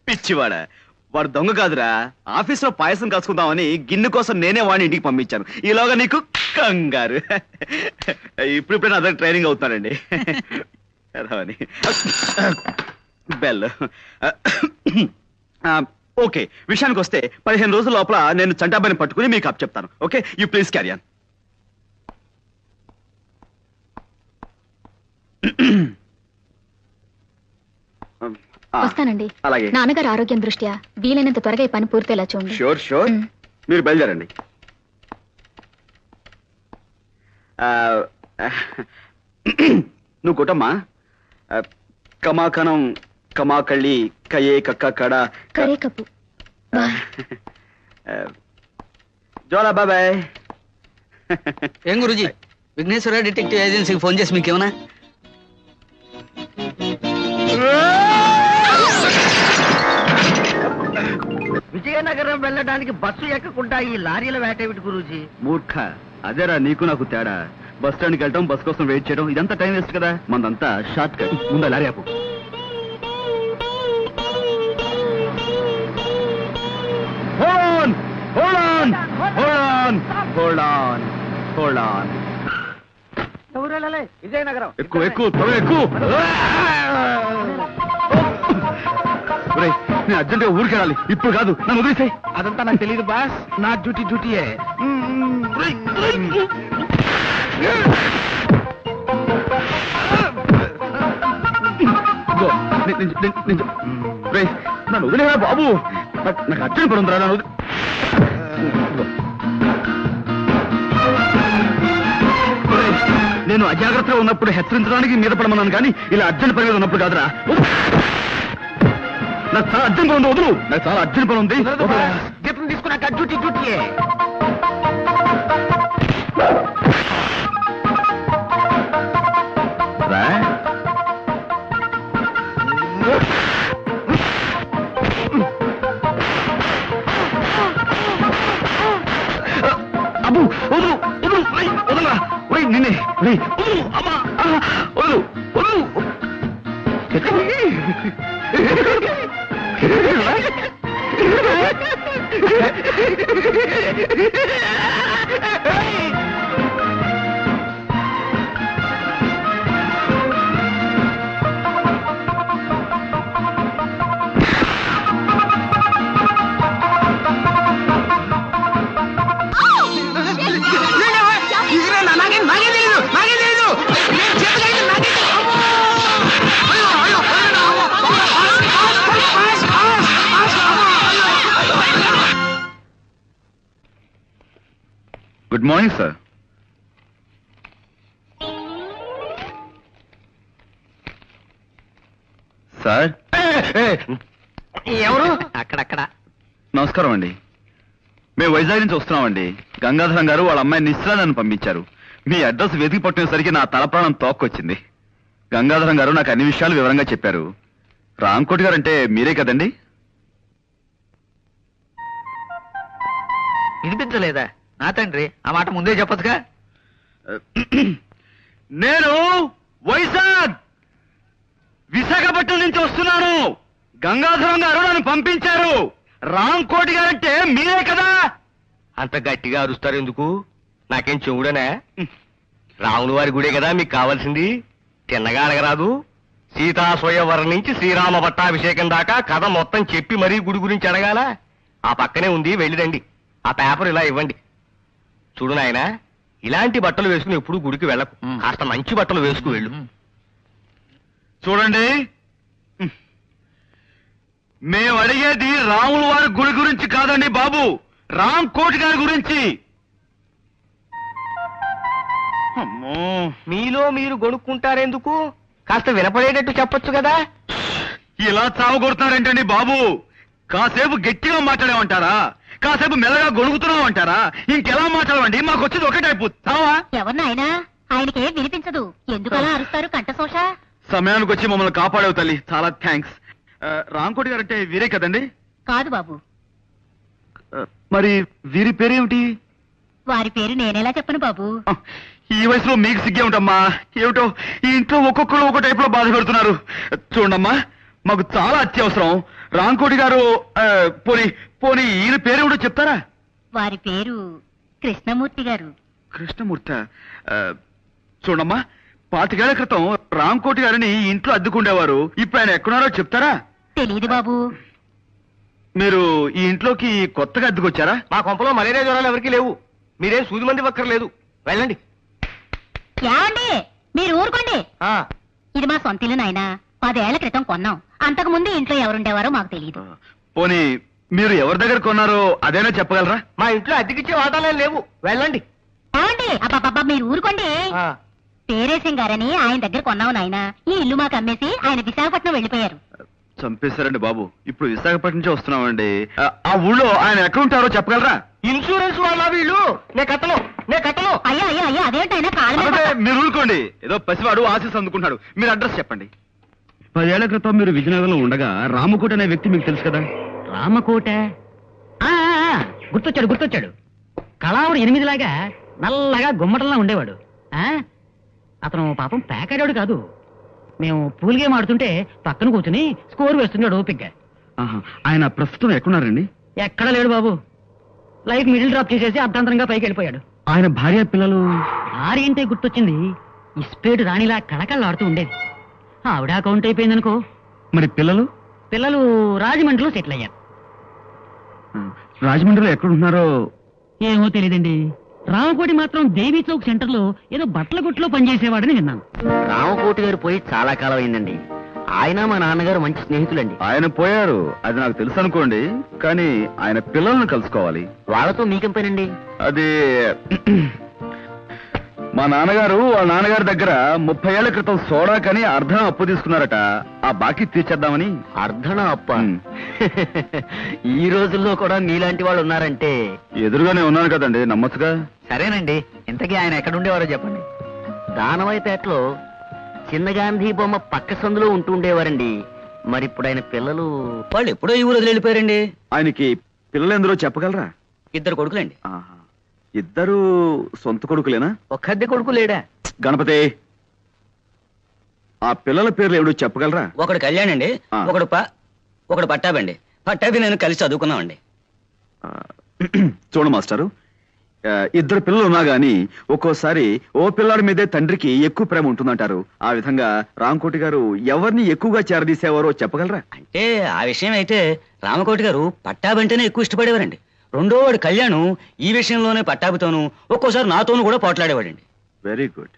పిచ్చివాడా, వాడు దొంగ కాదురా. ఆఫీసులో పాయసం కాసుకుందామని గిన్నె కోసం నేనే వాడిని ఇంటికి పంపించాను. ఈలోగా నీకు కంగారు. ఇప్పుడు అదే ట్రైనింగ్ అవుతానండి. బెల్. ఓకే, విషయానికి వస్తే 15 రోజుల లోపల నేను చంటాబాయిని పట్టుకుని మీకు అప్ చెప్తాను. Okay, you please carry on. వస్తానండి. అలాగే. నాన్నగారు ఆరోగ్యం దృష్ట్యా వీలైనంత త్వరగా ఈ పని పూర్తేలా చూడండి. Sure sure. మీరు బయలుదేరండి. నువ్వు కొట్టమ్మా. కమాకనం కమాకళ్ళి కయే కక్క కడ కరే కప్పు. జోలా బాబాయ్. ఏం గురూజీ, విఘ్నేశ్వర డిటెక్టివ్ ఏజెన్సీకి ఫోన్ చేసి మీకేమన్నా? విజయనగరం వెళ్ళడానికి బస్సు ఎక్కకుండా ఈ లారీల వేటేమిటి గురూజీ? మూర్ఖ, అదేరా నీకు నాకు తేడా. బస్ స్టాండ్కి వెళ్ళడం, బస్ కోసం వెయిట్ చేయడం, ఇదంతా టైం వేస్ట్ కదా. మనదంతా షార్ట్ కట్. ముందు లారీ ఆపు. ఎవరు వెళ్ళాలి? విజయనగరం. ఎక్కువ ఎక్కువ త్వరగా ఎక్కువ. ఒరేయ్, నేను అర్జెంటుగా ఊరికి వెళ్ళాలి. ఇప్పుడు కాదు, నన్ను వదిలేసాయి. అదంతా నాకు తెలియదు బాస్, నా డ్యూటీయే. నన్ను వదిలేరా బాబు, నాకు అర్జెంట్ పడి ఉందిరా. నన్ను నేను అజాగ్రత్తగా ఉన్నప్పుడు హెచ్చరించడానికి మీద పడమన్నాను, కానీ ఇలా అర్జెంట్ పని మీద ఉన్నప్పుడు కాదురా. నాకు చాలా అర్జెంట్ పని ఉంది, వదులు. నాకు చాలా అర్జెంట్ పని ఉంది. జీతం తీసుకున్నాక డ్యూటీయే. అబ్బు, వదులు వదులు, వదలరా. నిన్నే వదులు, అమ్మా, వదులు వదులు. Good morning sir. సార్, ఎవరు? అక్కడక్కడ. నమస్కారం అండి. మేము వైజాగ్ నుంచి వస్తున్నామండి. గంగాధరం గారు వాళ్ళ అమ్మాయి నిశ్చల నన్ను పంపించారు. మీ అడ్రస్ వెతికి పట్టినసరికి నా తలప్రాణం తోక్కొచ్చింది. గంగాధరం గారు నాకు అన్ని విషయాలు వివరంగా చెప్పారు. రాంకోటి గారు అంటే మీరే కదండి? వినిపించలేదా? నా తండ్రి, ఆ మాట ముందే చెప్పచ్చుగా. నేను విశాఖపట్నం నుంచి వస్తున్నాను. గంగాధరం గారు నన్ను పంపించారు. రాంకోటి గారంటే మీరే కదా? అంత గట్టిగా అరుస్తారు ఎందుకు? నాకేం చెవుడనా? రాముల వారి గుడే కదా మీకు కావాల్సింది. తిన్నగా అడగరాదు. సీతా స్వయంవరం నుంచి శ్రీరామ పట్టాభిషేకం దాకా కథ మొత్తం చెప్పి మరీ గుడి గురించి అడగాల. ఆ పక్కనే ఉంది, వెళ్ళిరండి. ఆ పేపర్ ఇలా ఇవ్వండి. చూడు నాయనా, ఇలాంటి బట్టలు వేసుకుని ఎప్పుడు గుడికి వెళ్ళకు. కాస్త మంచి బట్టలు వేసుకు వెళ్ళు. చూడండి, మేము అడిగేది రాముల వారి గుడి గురించి కాదండి బాబు, రాంకోటి గారి గురించి. అమ్మో, మీలో మీరు గొనుక్కుంటారెందుకు? కాస్త వినపడేటట్టు చెప్పొచ్చు కదా. ఇలా చావగొడుతున్నారేంటండి బాబు? కాసేపు గట్టిగా మాట్లాడేమంటారా? కాసేపు మెల్లగా గొణుగుతున్నామంటారా? ఇంకెలా మాట్లాడమండి? మాకు వచ్చేది ఒకటే టైపు చావా. ఎవరినైనా ఆయనకే వినిపించదు, ఎందుకలా అరుస్తారు కంఠశోష? సమయానికి వచ్చి మమ్మల్ని కాపాడేవు తల్లి, చాలా థ్యాంక్స్. రాంకోటి గారు అంటే వీరే కదండి? కాదు బాబు, మరి వీరి పేరేమిటి? వారి పేరు నేనేలా చెప్పను బాబు. ఈ వయసులో మీకు సిగ్గే ఉంటామ్మా. ఏమిటో ఈ ఇంట్లో ఒక్కొక్కరు ఒక్కో టైప్ లో బాధ పెడుతున్నారు. చూడమ్మా, మాకు చాలా అత్యవసరం. రాంకోటి గారు పోనీ పోనీ ఈయన పేరేమిటో చెప్తారా? వారి పేరు కృష్ణమూర్తి గారు. కృష్ణమూర్తి. చూడమ్మా, 25 ఏళ్ల క్రితం రాంకోటి గారిని ఈ ఇంట్లో అద్దెకుండేవారు. ఇప్పుడు ఆయన ఎక్కడున్నారో చెప్తారా? తెలీదు బాబు. మీరు ఈ ఇంట్లోకి కొత్తగా అద్దెకొచ్చారా? మా కొంపలో మలేరియా జ్వరాలు ఎవరికి లేవు. మీరేం సూది మంది వక్కర్లేదు, వెళ్ళండి. ఏమండి, మీరు ఊరుకోండి. ఇది మా సొంత ఇల్లు నాయనా. 10 ఏళ్ల క్రితం కొన్నాం. అంతకు ముందు ఇంట్లో ఎవరుండేవారో మాకు తెలియదు. పోనీ మీరు ఎవరి దగ్గర కొన్నారో అదేనా చెప్పగలరా? మా ఇంట్లో అద్దెకిచ్చే వాటాలే లేవు, వెళ్ళండి. ఏమండి, అబ్బాబ్బా మీరు ఊరుకోండి. పేరేశం గారని ఆయన దగ్గర కొన్నావు నాయనా. ఈ ఇల్లు మాకు అమ్మేసి ఆయన విశాఖపట్నం వెళ్ళిపోయారు. చంపేశారండి బాబు. ఇప్పుడు విశాఖపట్నం నుంచి వస్తున్నామండి. ఆ ఊళ్ళో ఆయన ఎక్కడ ఉంటారో చెప్పగలరా? ఇన్సూరెన్స్ వాళ్ళ వీళ్ళు. నే కట్టను. అయ్యా అయ్యా అయ్యా, అదేంటైనా కాలం అదే, మీరు ఊరుకోండి. ఏదో పసివాడు ఆశీస్ అందుకుంటున్నాడు. మీరు అడ్రస్ చెప్పండి. 10 ఏళ్ల క్రితం మీరు విజయనగరంలో ఉండగా రామకోట అనే వ్యక్తి మీకు తెలుసు కదా? రామకోట గుర్తొచ్చాడు కళావుడు 8లాగా నల్లగా గుమ్మటంలా ఉండేవాడు. అతను పాపం పేకాడాడు కాదు. మేము పూల్ గేమ్ ఆడుతుంటే పక్కన కూర్చుని స్కోర్ వేస్తున్నాడు ఓపిగ్గా. ఆయన ప్రస్తుతం ఎక్కడున్నారండి? ఎక్కడా లేడు బాబు. లైఫ్ మిడిల్ డ్రాప్ చేసేసి అర్ధాంతరంగా పైకి వెళ్ళిపోయాడు. ఆయన భార్య పిల్లలు? భార్య అంటే గుర్తొచ్చింది. ఇస్పేటు రాణిలా కళకళలాడుతూ ఉండేది. ఆవిడ అకౌంట్ అయిపోయిందనుకో. మరి పిల్లలు? పిల్లలు రాజమండ్రిలో సెటిల్ అయ్యారు. రాజమండ్రిలో ఎక్కడున్నారో ఏమో తెలియదండి. రామకోటి మాత్రం దేవీ చౌక్ సెంటర్ లో ఏదో బట్టల కొట్లో పనిచేసేవాడని విన్నాను. రామకోటి గారు పోయి చాలా కాలం అయిందండి. ఆయన మా నాన్నగారు మంచి స్నేహితులండి. ఆయన పోయారు, అది నాకు తెలుసు అనుకోండి. కానీ ఆయన పిల్లలను కలుసుకోవాలి. వాళ్ళతో మీకేం పనండి? అది మా నాన్నగారు వాళ్ళ నాన్నగారి దగ్గర 30 ఏళ్ల క్రితం సోడా కని అర్ధం అప్పు తీసుకున్నారట. ఆ బాకీ తీర్చేద్దామని. అర్ధన అప్ప? ఈ రోజుల్లో కూడా మీలాంటి వాళ్ళు ఉన్నారంటే. ఎదురుగానే ఉన్నాను కదండి, నమ్మచ్చుగా. సరేనండి, ఇంతకీ ఆయన ఎక్కడుండేవారో చెప్పండి. దానవైపేటలో చిన్న గాంధీ బొమ్మ పక్క సందులో ఉంటుండేవారండి. మరి ఇప్పుడు ఆయన పిల్లలు? వాళ్ళు ఎప్పుడో ఈ ఊరు వదిలి వెళ్ళిపోయారండి. ఆయనకి పిల్లలు ఎందరో చెప్పగలరా? 2 కొడుకులండి. ఇద్దరు సొంత కొడుకులేనా? ఒక్కద్దె కొడుకు లేడా? గణపతి, ఆ పిల్లల పేర్లు ఏమిటో చెప్పగలరా? ఒకడు కళ్యాణ్ అండి, ఒకడు పట్టాబండి. పట్టాబి నేను కలిసి చదువుకున్నామండి. చూడు మాస్టారు, ఇద్దరు పిల్లలు ఉన్నా గాని ఒక్కోసారి ఓ పిల్లాడి మీదే తండ్రికి ఎక్కువ ప్రేమ ఉంటుందంటారు. ఆ విధంగా రామకోటి గారు ఎవరిని ఎక్కువగా చేరదీసేవారో చెప్పగలరా? అంటే ఆ విషయం అయితే రామకోటి గారు పట్టాబంటేనే ఎక్కువ ఇష్టపడేవారండి. రెండో వాడు కళ్యాణ్ ఈ విషయంలోనే పట్టాభితోనూ ఒక్కోసారి నాతోనూ కూడా పోట్లాడేవాడండి. Very good.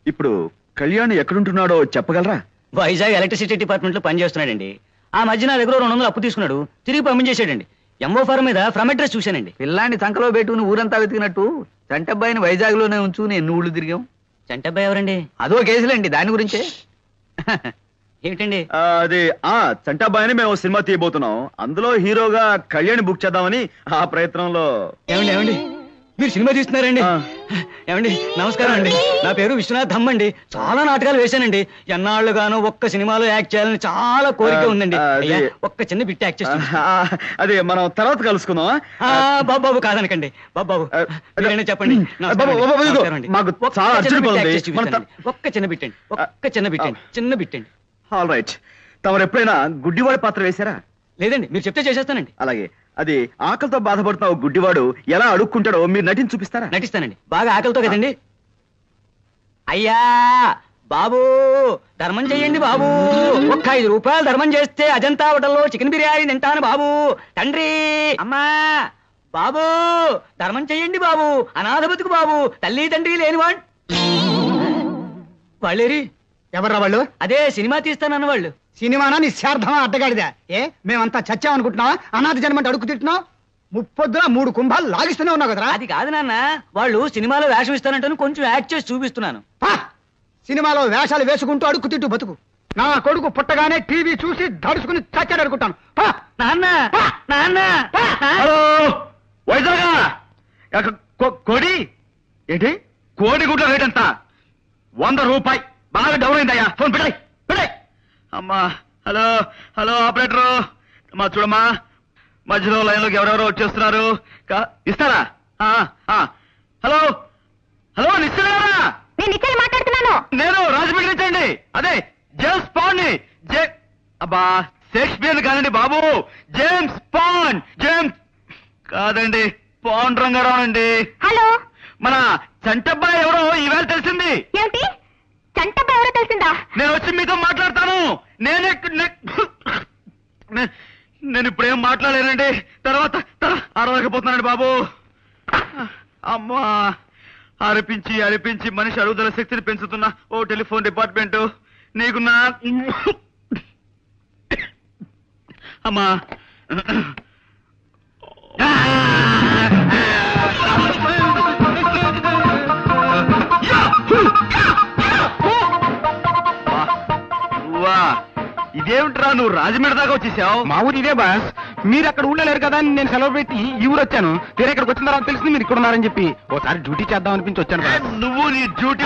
ఇప్పుడు కళ్యాణ్ ఎక్కడుంటున్నాడో చెప్పగలరా? వైజాగ్ ఎలక్ట్రిసిటీ డిపార్ట్మెంట్ లో పనిచేస్తున్నాడండి. ఆ మధ్య నా దగ్గర 200 అప్పు తీసుకున్నాడు, తిరిగి పంపించేశాడండి. ఎంఓ ఫారం మీద ఫ్రమ్ అడ్రస్ చూశానండి. పిల్లాన్ని సంకలో పెట్టుకుని ఊరంతా వెతికినట్టు చంటబ్బాయిని వైజాగ్ లోనే ఉంచు ఎన్ని ఊళ్ళు తిరిగాం. చంటబ్బాయి ఎవరండి? అదో కేసులండి, దాని గురించే. ఏమిటండి అది? చంటాబాయిని మేము సినిమా తీయబోతున్నాం. అందులో హీరోగా కళ్యాణ్ బుక్ చేద్దామని ఆ ప్రయత్నంలో. ఏమండి మీరు సినిమా తీస్తున్నారండి? ఏమండి నమస్కారం అండి, నా పేరు విశ్వనాథ్ ధమ్ అండి. చాలా నాటకాలు వేశానండి. ఎన్నాళ్ళుగానో ఒక్క సినిమాలో యాక్ట్ చేయాలని చాలా కోరిక ఉందండి. ఒక్క చిన్న బిట్ యాక్ట్ చేస్తాను. అది మనం తర్వాత కలుసుకుందాం. బాబు కాదనకండి. బాబు చెప్పండి. మాకు చాలా అర్జెంట్ పని ఉంది. ఒక్క చిన్న బిట్ అండి, ఒక్క చిన్న బిట్ అండి. All right. తమరు ఎప్పుడైనా గుడ్డివాడి పాత్ర వేశారా? లేదండి, మీరు చెప్తే చేసేస్తానండి. అలాగే. అది ఆకలితో బాధపడుతున్న ఓ గుడ్డివాడు ఎలా అడుక్కుంటాడో మీరు నటించి చూపిస్తారా? నటిస్తానండి. బాగా ఆకలితో కదండి. అయ్యా బాబు, ధర్మం చెయ్యండి బాబు. ఒక్క 5 రూపాయలు ధర్మం చేస్తే అజంతా హోటల్లో చికెన్ బిర్యానీ తింటాను బాబు. తండ్రి, అమ్మా, బాబు ధర్మం చెయ్యండి బాబు. అనాథ బతుకు బాబు, తల్లి తండ్రి లేనివాడు. వాళ్ళేరి? ఎవర్రా వాళ్ళు? అదే సినిమా తీస్తానన్న వాళ్ళు. సినిమానా నిశ్చార్థమా అడ్డగాడిదా? మేమంతా చచ్చామనుకుంటున్నావా? అనాథ జన్మంటే అడుగు తింటున్నావు. 3 కుంభాలు లాగిస్తూనే ఉన్నావు కదరా. అది కాదు నాన్న, వాళ్ళు సినిమాలో వేషం ఇస్తానంటే కొంచెం యాక్ట్ చేసి చూపిస్తున్నాను. సినిమాలో వేషాలు వేసుకుంటూ అడుగు తింటూ బతుకు. నా కొడుకు పుట్టగానే టీవీ చూసి దడుచుకుని చచ్చాడు అనుకుంటాను. నాన్న నాన్న హలో వైజాగ్ కోడి ఏంటి? కోడి గుడ్ల రేట్ ఎంత? 100 రూపాయి. బాగా డౌన్ అయిందయ్యా. ఫోన్ పెట్టాయి పెట్టాయి. అమ్మా, హలో హలో ఆపరేటరు, మా చూడమ్మా, మధ్యలో లైన్లోకి ఎవరెవరో వచ్చేస్తున్నారు. ఇస్తారా? హలో హలో నిశ్చయరా? నేను మాట్లాడుతున్నాను. నేను రాజమండ్రి నుంచి అండి. అదే జేమ్స్ పాండ్ ని. అబ్బా, షేక్స్పియర్ కానండి బాబు, జేమ్స్ పాండ్. జేమ్స్ కాదండి, పాండ్ రంగారావు అండి. హలో, మన చంటబ్బాయి ఎవరో ఈవేళ తెలిసింది. ఏమిటి? చంటబ్బాయి ఎవరో తెలిసిందా? నేను వచ్చి మీతో మాట్లాడతాను. నేను ఇప్పుడేం మాట్లాడలేనండి. తర్వాత అరవకపోతున్నానండి బాబు. అమ్మా, అరిపించి అరిపించి మనిషి అరుగుదల శక్తిని పెంచుతున్న ఓ టెలిఫోన్ డిపార్ట్మెంట్ నీకు నా అమ్మా. ఇదేమిట్రా, నువ్వు రాజమండ్రి దాకా వచ్చేసావు? మా ఊరు ఇదే బాస్. మీరు అక్కడ ఊళ్ళో లేరు కదా అని నేను సెలవు పెట్టి ఈ ఊరు వచ్చాను. తీరా ఇక్కడికి వచ్చిన తర్వాత తెలిసింది మీరు ఇక్కడ ఉన్నారని చెప్పి ఓసారి డ్యూటీ చేద్దాం అనిపించి వచ్చాను బాస్. నువ్వు నీ డ్యూటీ.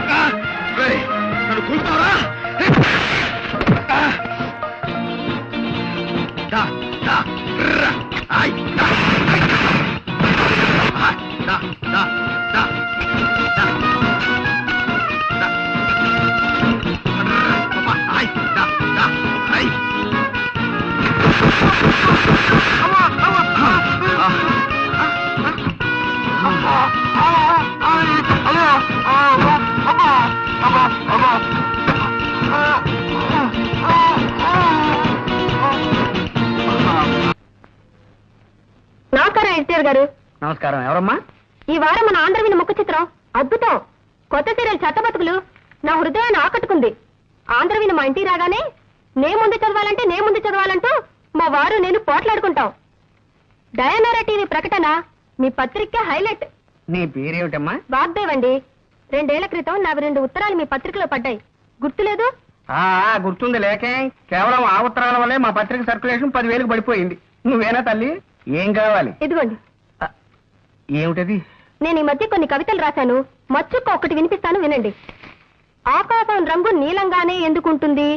నన్ను కూర్చోరా నమస్కారం ఎడిటర్ గారు. నమస్కారం. ఎవరమ్మా? ఈ వారం మన ఆంధ్రవిని ముఖ చిత్రం అద్భుతం. కొత్త సీరియల్ చట్టబతుకులు నా హృదయాన్ని ఆకట్టుకుంది. ఆంధ్రవిని మా ఇంటికి రాగానే నే ముందు చదవాలంటూ మా వారు నేను పోట్లాడుకుంటాం. డయానారా టీవీ ప్రకటన మీ పత్రిక హైలైట్. నీ పేరేమిటమ్మా? వాగ్దేవ్ అండి. 2 ఏళ్ల క్రితం నాకు 2 ఉత్తరాలు మీ పత్రికలో పడ్డాయి. గుర్తులేదు? గుర్తుంది. లేకే కేవలం ఆ ఉత్తరాల వల్లే మా పత్రిక సర్క్యులేషన్ 10,000కి పడిపోయింది. నువ్వేనా తల్లి? ఏం కావాలి? ఇదిగోండి. ఏమిటది? నేను ఈ మధ్య కొన్ని కవితలు రాశాను. మచ్చుక్క ఒకటి వినిపిస్తాను, వినండి. ఆకాశం రంగు నీలంగానే ఎందుకుంటుంది?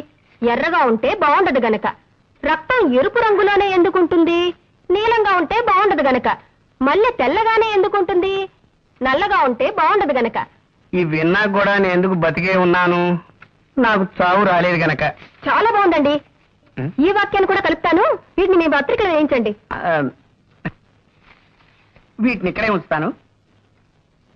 ఎర్రగా ఉంటే బాగుండదు గనక. రక్తం ఎరుపు రంగులోనే ఎందుకుంటుంది? నీలంగా ఉంటే బాగుండదు గనక. మల్లె తెల్లగానే ఎందుకుంటుంది? నల్లగా ఉంటే బాగుండదు గనక. ఈ విన్నా కూడా నేను ఎందుకు బతికే ఉన్నాను? నాకు చావు రాలేదు గనక. చాలా బాగుందండి. ఈ వాక్యాన్ని కూడా కలుపుతాను. వీటిని మీ పత్రికలో వేయించండి. వీటిని ఇక్కడే ఉంచుతాను.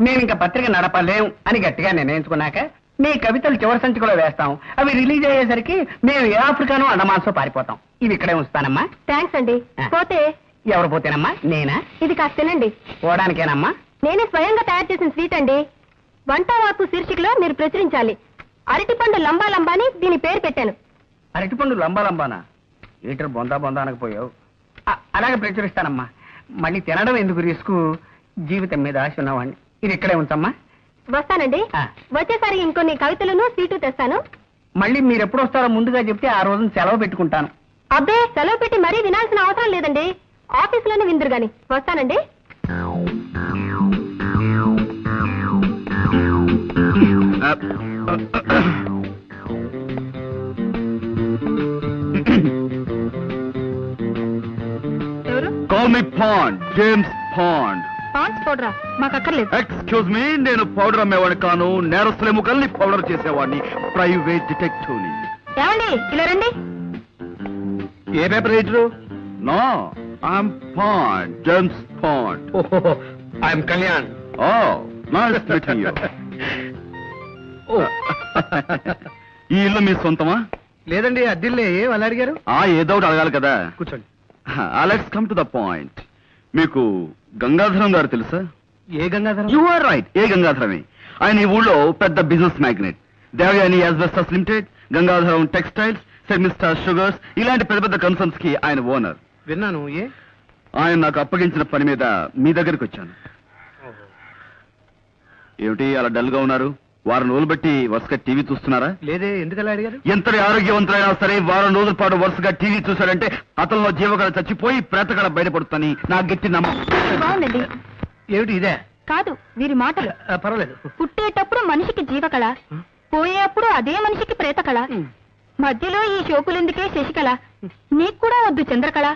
మేము ఇంకా పత్రిక నడపలేం అని గట్టిగా నిర్ణయించుకున్నాక మీ కవితలు చివరి సంచికలో వేస్తాం. అవి రిలీజ్ అయ్యేసరికి మేము ఏ ఆఫ్రికానో అండమాన్సో పారిపోతాం. ఇవి ఇక్కడే ఉంచుతానమ్మా. థ్యాంక్స్ అండి. పోతే ఎవరు పోతేనమ్మా? నేనా? ఇది కాస్త తినండి. పోవడానికేనమ్మా? నేనే స్వయంగా తయారు చేసిన స్వీట్ అండి. వంట వార్పు శీర్షికలో మీరు ప్రచురించాలి. అరటిపండు లంబా లంబాని దీని పేరు పెట్టాను. అరటిపండు లంబానా? ఈటర్ బొందా అనకపోయావు. అలాగే ప్రచురిస్తానమ్మా. మళ్ళీ తినడం ఎందుకు రిస్క్? జీవితం మీద ఆశ ఉన్నవాడిని. ఇది ఇక్కడే ఉంచమ్మా. వస్తానండి. వచ్చేసరి ఇంకొన్ని కవితలను సీటు తెస్తాను. మళ్ళీ మీరు ఎప్పుడు వస్తారో ముందుగా చెప్తే ఆ రోజున సెలవు పెట్టుకుంటాను. అబ్బే, సెలవు పెట్టి మరీ వినాల్సిన అవసరం లేదండి. ఆఫీసులోనే విందురు గాని. వస్తానండి. ఎవరు? Call me Pond, James Pond. Pond's పౌడరా? మాకు అక్కర్లేదు. ఎక్స్క్యూజ్ మీ, నేను పౌడర్ అమ్మేవాడిని కాను. నేరస్తుల ఎముకల్ని పౌడర్ చేసేవాడిని. ప్రైవేట్ డిటెక్టివ్ని. ఏమండి, ఇలా రండి. ఏ paper writer? No, I'm Pond, James Pond. I'm Kalyan. Oh, nice meeting you. ఈ ఇల్లు మీ సొంతమా? లేదండి, అద్దిల్లే. వాళ్ళు అడిగారు? ఏదో ఒకటి అడగాలి కదా. కూర్చోండి. Let's come to the point. మీకు గంగాధరం గారు తెలుసా? ఏ గంగాధరం? యు ఆర్ రైట్, ఏ గంగాధరమే. ఆయన ఈ ఊళ్ళో పెద్ద business magnate. Devayani asbestos limited, Gangadharam textiles, Semistar sugars, ఇలాంటి పెద్ద పెద్ద కన్సర్న్స్ కి ఆయన ఓనర్. విన్నాను. ఏ? ఆయన నాకు అప్పగించిన పని మీద మీ దగ్గరికి వచ్చాను. ఏమిటి అలా డల్ గా ఉన్నారు? వారం రోజులు బట్టి వరుసగా టీవీ చూస్తున్నారా? లేదే. ఎందుకలా అడిగారు? ఎంతటి ఆరోగ్యవంతులైనా సరే వారం రోజుల పాటు వరుసగా టీవీ చూశాడంటే అతనిలో జీవకళ చచ్చిపోయి ప్రేతకళ బయటపడుతుందని నా గట్టి నమ్మకం. బాగుందండి. ఏమిటి ఇదే? కాదు, వీరి మాటలు. పర్వాలేదు. పుట్టేటప్పుడు మనిషికి జీవకళ, పోయేప్పుడు అదే మనిషికి ప్రేతకళ, మధ్యలో ఈ షోకులెందుకే శశికళ, నీకు కూడా వద్దు చంద్రకళ.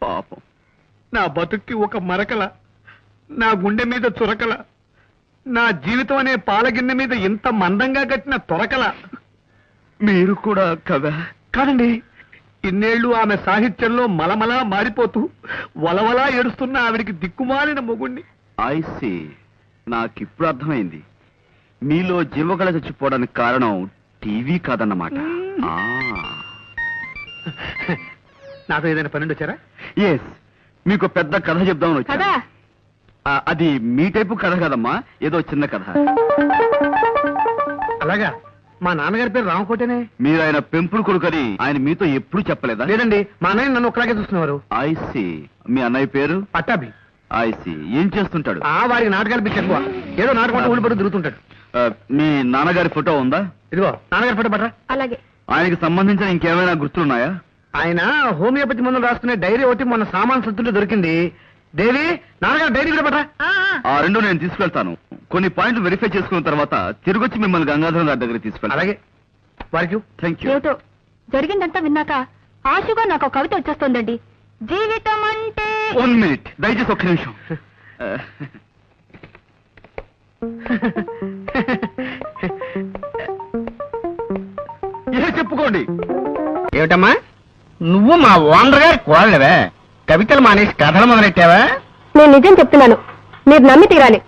పాపం, నా బతుక్కి ఒక మరకల, నా గుండె మీద చురకల, నా జీవితం అనే పాలగిన్నె మీద ఇంత మందంగా కట్టిన తొరకల. మీరు కూడా కదా? కాదండి, ఇన్నేళ్లు ఆమె సాహిత్యంలో మలమలా మారిపోతూ వలవలా ఏడుస్తున్న ఆవిడికి దిక్కుమాలిన మొగుణ్ణి. ఐసి, నాకిప్పుడు అర్థమైంది. మీలో జీవకళ చచ్చిపోవడానికి కారణం టీవీ కాదన్నమాట. నాతో ఏదైనా పన్నెండు వచ్చారా? ఎస్, మీకు పెద్ద కథ చెప్దామని వచ్చా. కదా అది మీ టైపు కథ కదమ్మా, ఏదో చిన్న కథ. అలాగా? మా నాన్నగారి పేరు రామకోటేనే. మీరు ఆయన పెంపుడు కొడుకని ఆయన మీతో ఎప్పుడు చెప్పలేదా? లేదండి, మా అన్నయ్య నన్ను ఒకలాగే చూస్తున్నారు. ఐసి, మీ అన్నయ్య పేరు? పట్టాభి. ఐసి, ఏం చేస్తుంటాడు? వారికి నాటకాలు పిచ్చి ఎక్కువ. ఏదో నాటకం ఊళ్ళు పడి తిరుగుతుంటాడు. మీ నాన్నగారి ఫోటో ఉందా? ఇదిగో నాన్నగారి ఫోటో పట్రా. అలాగే. ఆయనకి సంబంధించిన ఇంకేమైనా గుర్తులున్నాయా? ఆయన హోమియోపతి మందులు రాసుకునే డైరీ ఒకటి మొన్న సామాన్ సంతుల్లో దొరికింది. దేవి నాన్నగారు డైరీ కూడా పట్రా. ఆ రెండు నేను తీసుకెళ్తాను. కొన్ని పాయింట్లు వెరిఫై చేసుకున్న తర్వాత తిరిగొచ్చి మిమ్మల్ని గంగాధరం గారి దగ్గర తీసుకెళ్తాను. అలాగే వారికి థ్యాంక్ యూ. ఏమిటో జరిగిందంతా విన్నాక ఆశగా నాకు ఒక కవిత వచ్చేస్తోందండి. జీవితం అంటే 1 minute దయచేసి ఒక్క నిమిషం. చెప్పుకోండి. ఏమిటమ్మా నువ్వు మా ఓనర్ గారి కోడలవే, కవితలు మానేసి కథలు మొదలెట్టావా? నేను నిజం చెప్తున్నాను, మీరు నమ్మి తీరాలి.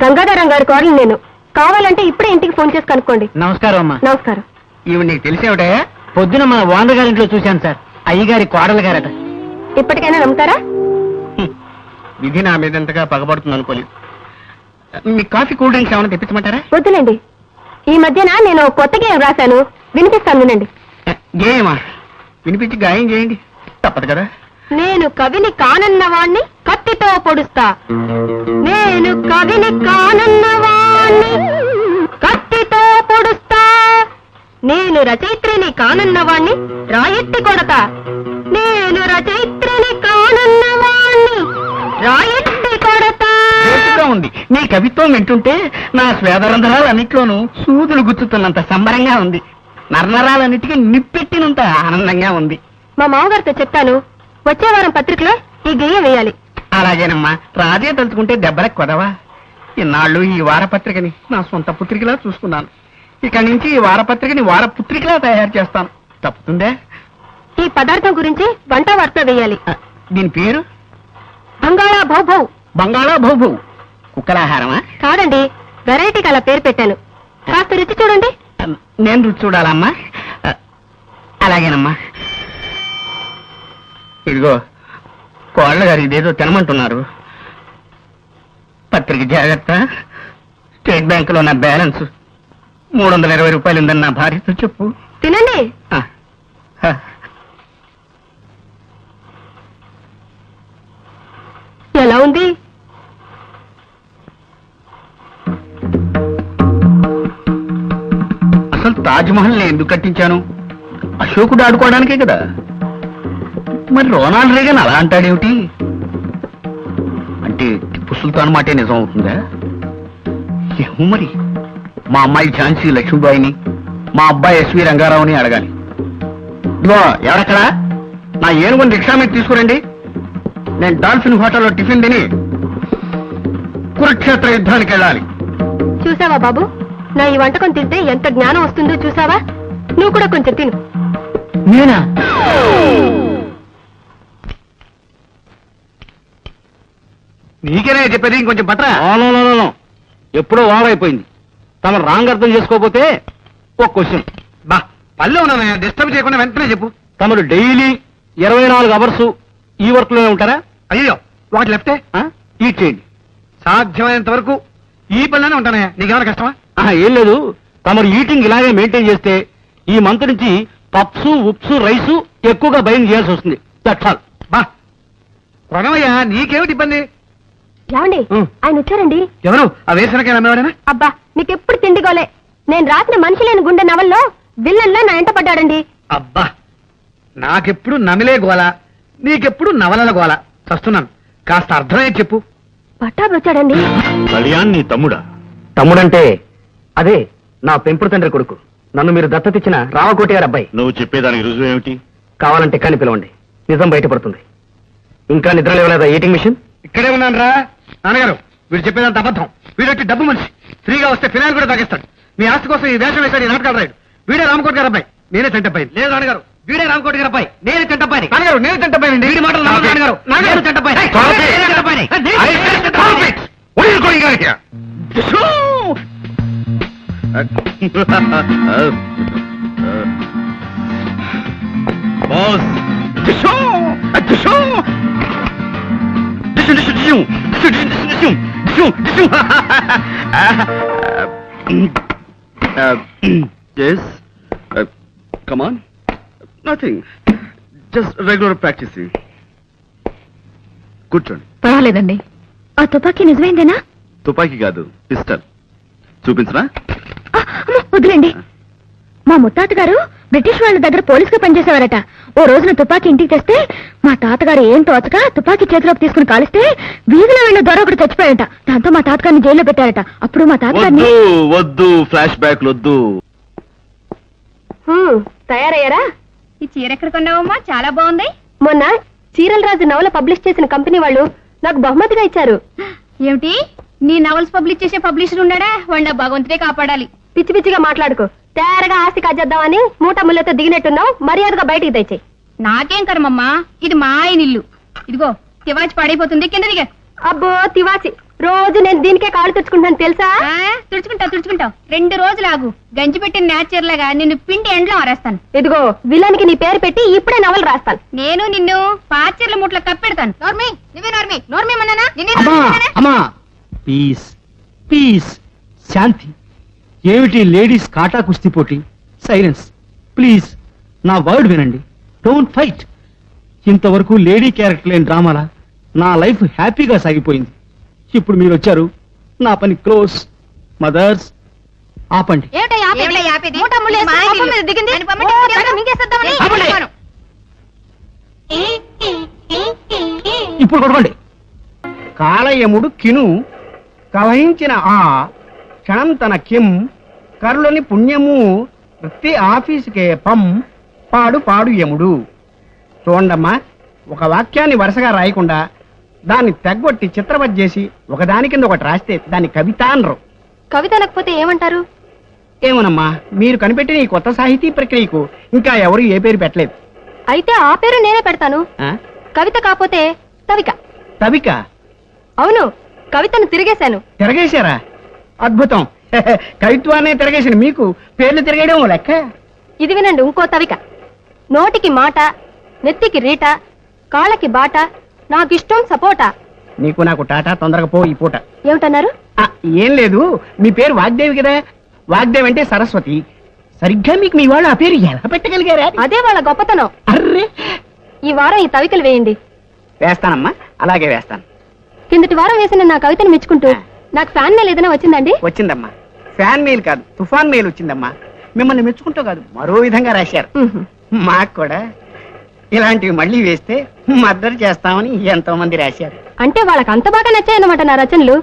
గంగాధరం గారి కోడలు నేను. కావాలంటే ఇప్పుడే ఇంటికి ఫోన్ చేసి కనుక్కోండి. నమస్కారం అమ్మా. నమస్కారం. ఇవి నీకు తెలిసేవిటే? పొద్దున మన ఓనర్ గారింట్లో చూశాను సార్. అయ్యగారి కోడలు గారట. ఇప్పటికైనా నమ్ముతారా? విధి నా మీద ఎంతగా పగబడుతుంది అనుకోలేదు. మీ కాఫీ కూల్ డ్రింక్స్ ఏమైనా తెప్పించమంటారా? వద్దులేండి. ఈ మధ్యన నేను కొత్త గేయం రాశాను, వినిపిస్తాను వినండి. గేయమా? వినిపించి గాయం చేయండి, తప్పదు కదా. నేను కవిని కానన్నవాణ్ణి కత్తితో పొడుస్తా. నేను కవిని కానన్నవాణ్ణి కత్తితో పొడుస్తా. నేను రచయిత్రిని కానన్నవాణ్ణి రాయెత్తి కొడతా. నేను రచయిత్రిని కానన్నవాణ్ణి రాయెత్తి కొడతా. చేతుగా ఉంది. నీ కవిత్వం వింటుంటే నా స్వేదరంధ్రాలన్నిట్లోనూ సూదులు గుచ్చుతున్నంత సంబరంగా ఉంది. నరనరాలన్నిటికీ నిప్పెట్టినంత ఆనందంగా ఉంది. మా మామగారితో చెప్తాను, వచ్చే వారం పత్రికలో ఈ గేయం వేయాలి. అలాగేనమ్మా, రాజే తలుచుకుంటే దెబ్బలకు కొదవా. ఇన్నాళ్ళు ఈ వారపత్రికని నా సొంత పుత్రికలా చూసుకున్నాను. ఇక నుంచి ఈ వారపత్రికని వారపుత్రికలా తయారు చేస్తాను. తప్పుతుందే? ఈ పదార్థం గురించి వంట వార్త వేయాలి. దీని పేరు బంగాళా భౌభౌ. బంగాళా భౌభౌ. కుక్కలాహారమా? కాదండి, వెరైటీకి అలా పేరు పెట్టాను. కాస్త రుచి చూడండి. నేను రుచి చూడాలమ్మా? అలాగేనమ్మా. ఇదిగో కోళ్ళ గారు ఇదేదో తినమంటున్నారు. పత్రిక జాగ్రత్త. స్టేట్ బ్యాంకులో నా బ్యాలెన్స్ 320 రూపాయలు ఉందని నా భార్యతో చెప్పు. తినండి. ఆ, ఆ. ఎలా ఉంది? అసలు తాజ్మహల్ నేను ఎందుకు కట్టించాను? అశోకుడు ఆడుకోవడానికే కదా. మరి రోనాల్డ్ రేగన్ అలా అంటాడేమిటి? అంటే టిప్పు సుల్తాన్ మాటే నిజం అవుతుందా? ఏమో మరి. మా అమ్మాయి ఝాన్సీ లక్ష్మీబాయిని, మా అబ్బాయి ఎస్వి రంగారావుని అడగాలి. ఇదిగో ఎవరక్కడ? నా ఏనుగుని రిక్షా మీద తీసుకురండి. నేను డాల్ఫిన్ హోటల్లో టిఫిన్ తిని కురుక్షేత్ర యుద్ధానికి వెళ్ళాలి. చూసావా బాబు, నా ఈ వంటకం తింటే ఎంత జ్ఞానం వస్తుందో చూసావా? నువ్వు కూడా కొంచెం తిను. నేనా? నీకేనే చెప్పేది, ఇంకొంచెం పట్రా. ఎప్పుడో ఓవరైపోయింది. తమ రాంగ్ అర్థం చేసుకోకపోతే ఒక క్వశ్చన్. బా పల్లె ఉన్నా డిస్టర్బ్ చేయకుండా వెంటనే చెప్పు. తమరు డైలీ 24 అవర్స్ ఈ వర్క్ లోనే ఉంటారా? అయ్యో వాటి లెఫ్టే. ఈట్ చేయండి. సాధ్యమైనంత వరకు ఈ పనిలోనే ఉంటానయ్యా. నీకేమైనా కష్టమా? ఏం లేదు, తమరు ఈటింగ్ ఇలాగే మెయింటైన్ చేస్తే ఈ మంత్ నుంచి పప్స్ ఉప్స్ రైసు ఎక్కువగా బయలు చేయాల్సి వస్తుంది. That's all. బా కొనవయ్యా, నీకేమిటి ఇబ్బంది? ఏమండి, ఆయన వచ్చారండి. ఎవరు? ఆ వేసనకాయ అమ్మేవాడేనా? అబ్బా, నీకెప్పుడు తిండిగోలే. నేను రాసిన మనిషి లేని గుండె నవల్లో విల్లన్లా నా ఎంట పడ్డాడండి. అబ్బా, నాకెప్పుడు నమిలే గోల, నీకెప్పుడు నవలల గోల. చస్తున్నాను, కాస్త అర్థమయ్యే చెప్పు. పట్టాబి వచ్చాడండి. కళ్యాణ్ నీ తమ్ముడా? తమ్ముడంటే అదే నా పెంపుడు తండ్రి కొడుకు. నన్ను మీరు దత్తతిచ్చిన రామకోటి గారి అబ్బాయి. నువ్వు చెప్పేదానికి రుజువు ఏమిటి? కావాలంటే కానీ పిలవండి, నిజం బయటపడుతుంది. ఇంకా నిద్ర లేవలేదా ఈటింగ్ మిషన్? ఇక్కడే ఉన్నాను రా. నాన్నగారు, వీడు చెప్పేదంత అబద్ధం. వీడొచ్చి డబ్బు మనిషి. ఫ్రీగా వస్తే ఫినాయిల్ కూడా తాగిస్తాడు. మీ ఆస్తి కోసం ఈ వేషం వేశాడు, ఈ నాటకాలు రాయుడు. వీడే రామకోటి గారి అబ్బాయి, నేనే చెంటబ్బాయి. లేదు నాన్నగారు, వీడే రామకోటి గారి అబ్బాయి, నేనే చెంటబ్బాయి. నాన్నగారు, నేను చెంటబ్బాయి. వీడి మాటలు నమ్మకండి నాన్నగారు. నాన్నగారు చెంటబ్బాయి. Boss yes come on, nothing, just regular practicing. కూర్చోండి. పర్వాలేదండి. ఆ తుపాకీ నిజమైందేనా? తుపాకీ కాదు, పిస్టల్. చూపించరా? వదిలేండి. మా ముత్తాత గారు బ్రిటిష్ వాళ్ళ దగ్గర పోలీసుగా పనిచేసేవారట. ఓ రోజున తుపాకీ ఇంటికి తెస్తే మా తాతగారు ఏం తోచక తుపాకీ చేతిలోకి తీసుకుని కాలిస్తే వీధిలో వెళ్ళిన దొర ఒకటి చచ్చిపోయాట. దాంతో మా తాతగారిని జైల్లో పెట్టారట. అప్పుడు మా తాతగారిని వద్దు ఫ్లాష్ బ్యాక్ వద్దు. తయారయ్యారా? ఈ చీర ఎక్కడ కొన్నావమ్మా? చాలా బాగుంది. మొన్న చీరల రాజు నవల పబ్లిష్ చేసిన కంపెనీ వాళ్ళు నాకు బహుమతిగా ఇచ్చారు. ఏమిటి? నీ నవల్స్ పబ్లిష్ చేసే పబ్లిషర్ ఉన్నాడా? వాడిన భగవంతుడే కాపాడాలి. పిచ్చి పిచ్చిగా మాట్లాడుకో. తయారుగా ఆస్తి కాజేద్దామని మూట ముళ్ళతో దిగినట్టున్నావు. మర్యాదగా బయటికి తెచ్చాయి. నాకేం కర్మమ్మా, ఇది మా ఆయన ఇల్లు. ఇదిగో తివాచి పాడైపోతుంది, కింద దిగా. అబ్బో తివాచి, రోజు నేను దీనికే కాళ్ళు తుడుచుకుంటాను తెలుసా? తుడుచుకుంటావు 2 రోజులు ఆగు. గంజి పెట్టిన నేచర్ లాగా నిన్ను పిండి ఎండ్లో ఆరేస్తాను. ఇదిగో విలన్కి నీ పేరు పెట్టి ఇప్పుడే నవలు రాస్తాను. నేను నిన్ను పాచర్ల ముట్ల కప్పెడతాను. అమ్మా పీస్ పీస్, శాంతి. ఏమిటి లేడీస్ కాటా కుస్తీ పోటీ? Silence please. నా వర్డ్ వినండి, డోంట్ ఫైట్. ఇంతవరకు లేడీ క్యారెక్టర్ లేని డ్రామాలా నా లైఫ్ హ్యాపీగా సాగిపోయింది. ఇప్పుడు మీరు వచ్చారు, నా పని క్లోజ్. మదర్స్ ఆపండి. ఇప్పుడు కొడవండి. కాలయముడు కిను కవహించిన ఆ క్షణం తన కిం కరులని పుణ్యము వృత్తి ఆఫీసుకే పం పాడు పాడు యముడు. చూడండమ్మా, ఒక వాక్యాన్ని వరుసగా రాయకుండా దాన్ని తెగ్గొట్టి చిత్రవత్ చేసి ఒకదాని కింద ఒకటి రాస్తే దాన్ని కవిత అనరు. కవిత అనకపోతే ఏమంటారు? ఏమోనమ్మా, మీరు కనిపెట్టిన ఈ కొత్త సాహితీ ప్రక్రియకు ఇంకా ఎవరు ఏ పేరు పెట్టలేదు. అయితే ఆ పేరు నేనే పెడతాను. కవిత కాకపోతే తవిక. తవిక? అవును, కవితను తిరిగేశాను. తిరగేశారా? అద్భుతం. కవిత్వాన్ని తిరగేసిన మీకు పేర్లు తిరగడం లెక్క. ఇది వినండి, ఇంకో తవిక. నోటికి మాట, నెత్తికి రీట, కాళ్ళకి బాట, నాకిష్టం సపోటా. నీకు నాకు టాటా, తొందరగా పో ఈ పూట. ఏమిటన్నారు? ఏం లేదు, మీ పేరు వాగ్దేవి కదా. వాగ్దేవి అంటే సరస్వతి. సరిగ్గా మీకు మీ వాళ్ళు ఆ పేరు ఎలా పెట్టగలిగారా? అదే వాళ్ళ గొప్పతనం. అర్రే, ఈ వారం ఈ తవికలు వేయండి. వేస్తానమ్మా, అలాగే వేస్తాను. కిందటి వారం వేసిన నా కవితను మెచ్చుకుంటూ నాకు ఫ్యాన్ మెయిల్ ఏదైనా వచ్చిందండి? వచ్చిందమ్మా. ఫ్యాన్ మెయిల్ కాదు, తుఫాన్ మెయిల్ వచ్చిందమ్మా. మిమ్మల్ని మెచ్చుకుంటూ కాదు, మరో విధంగా రాశారు. మాకు కూడా ఇలాంటివి మళ్ళీ వేస్తే మద్దతు చేస్తామని ఎంతో మంది రాశారు. అంటే వాళ్ళకి అంత బాగా నచ్చాయన్నమాట నా రచనలు.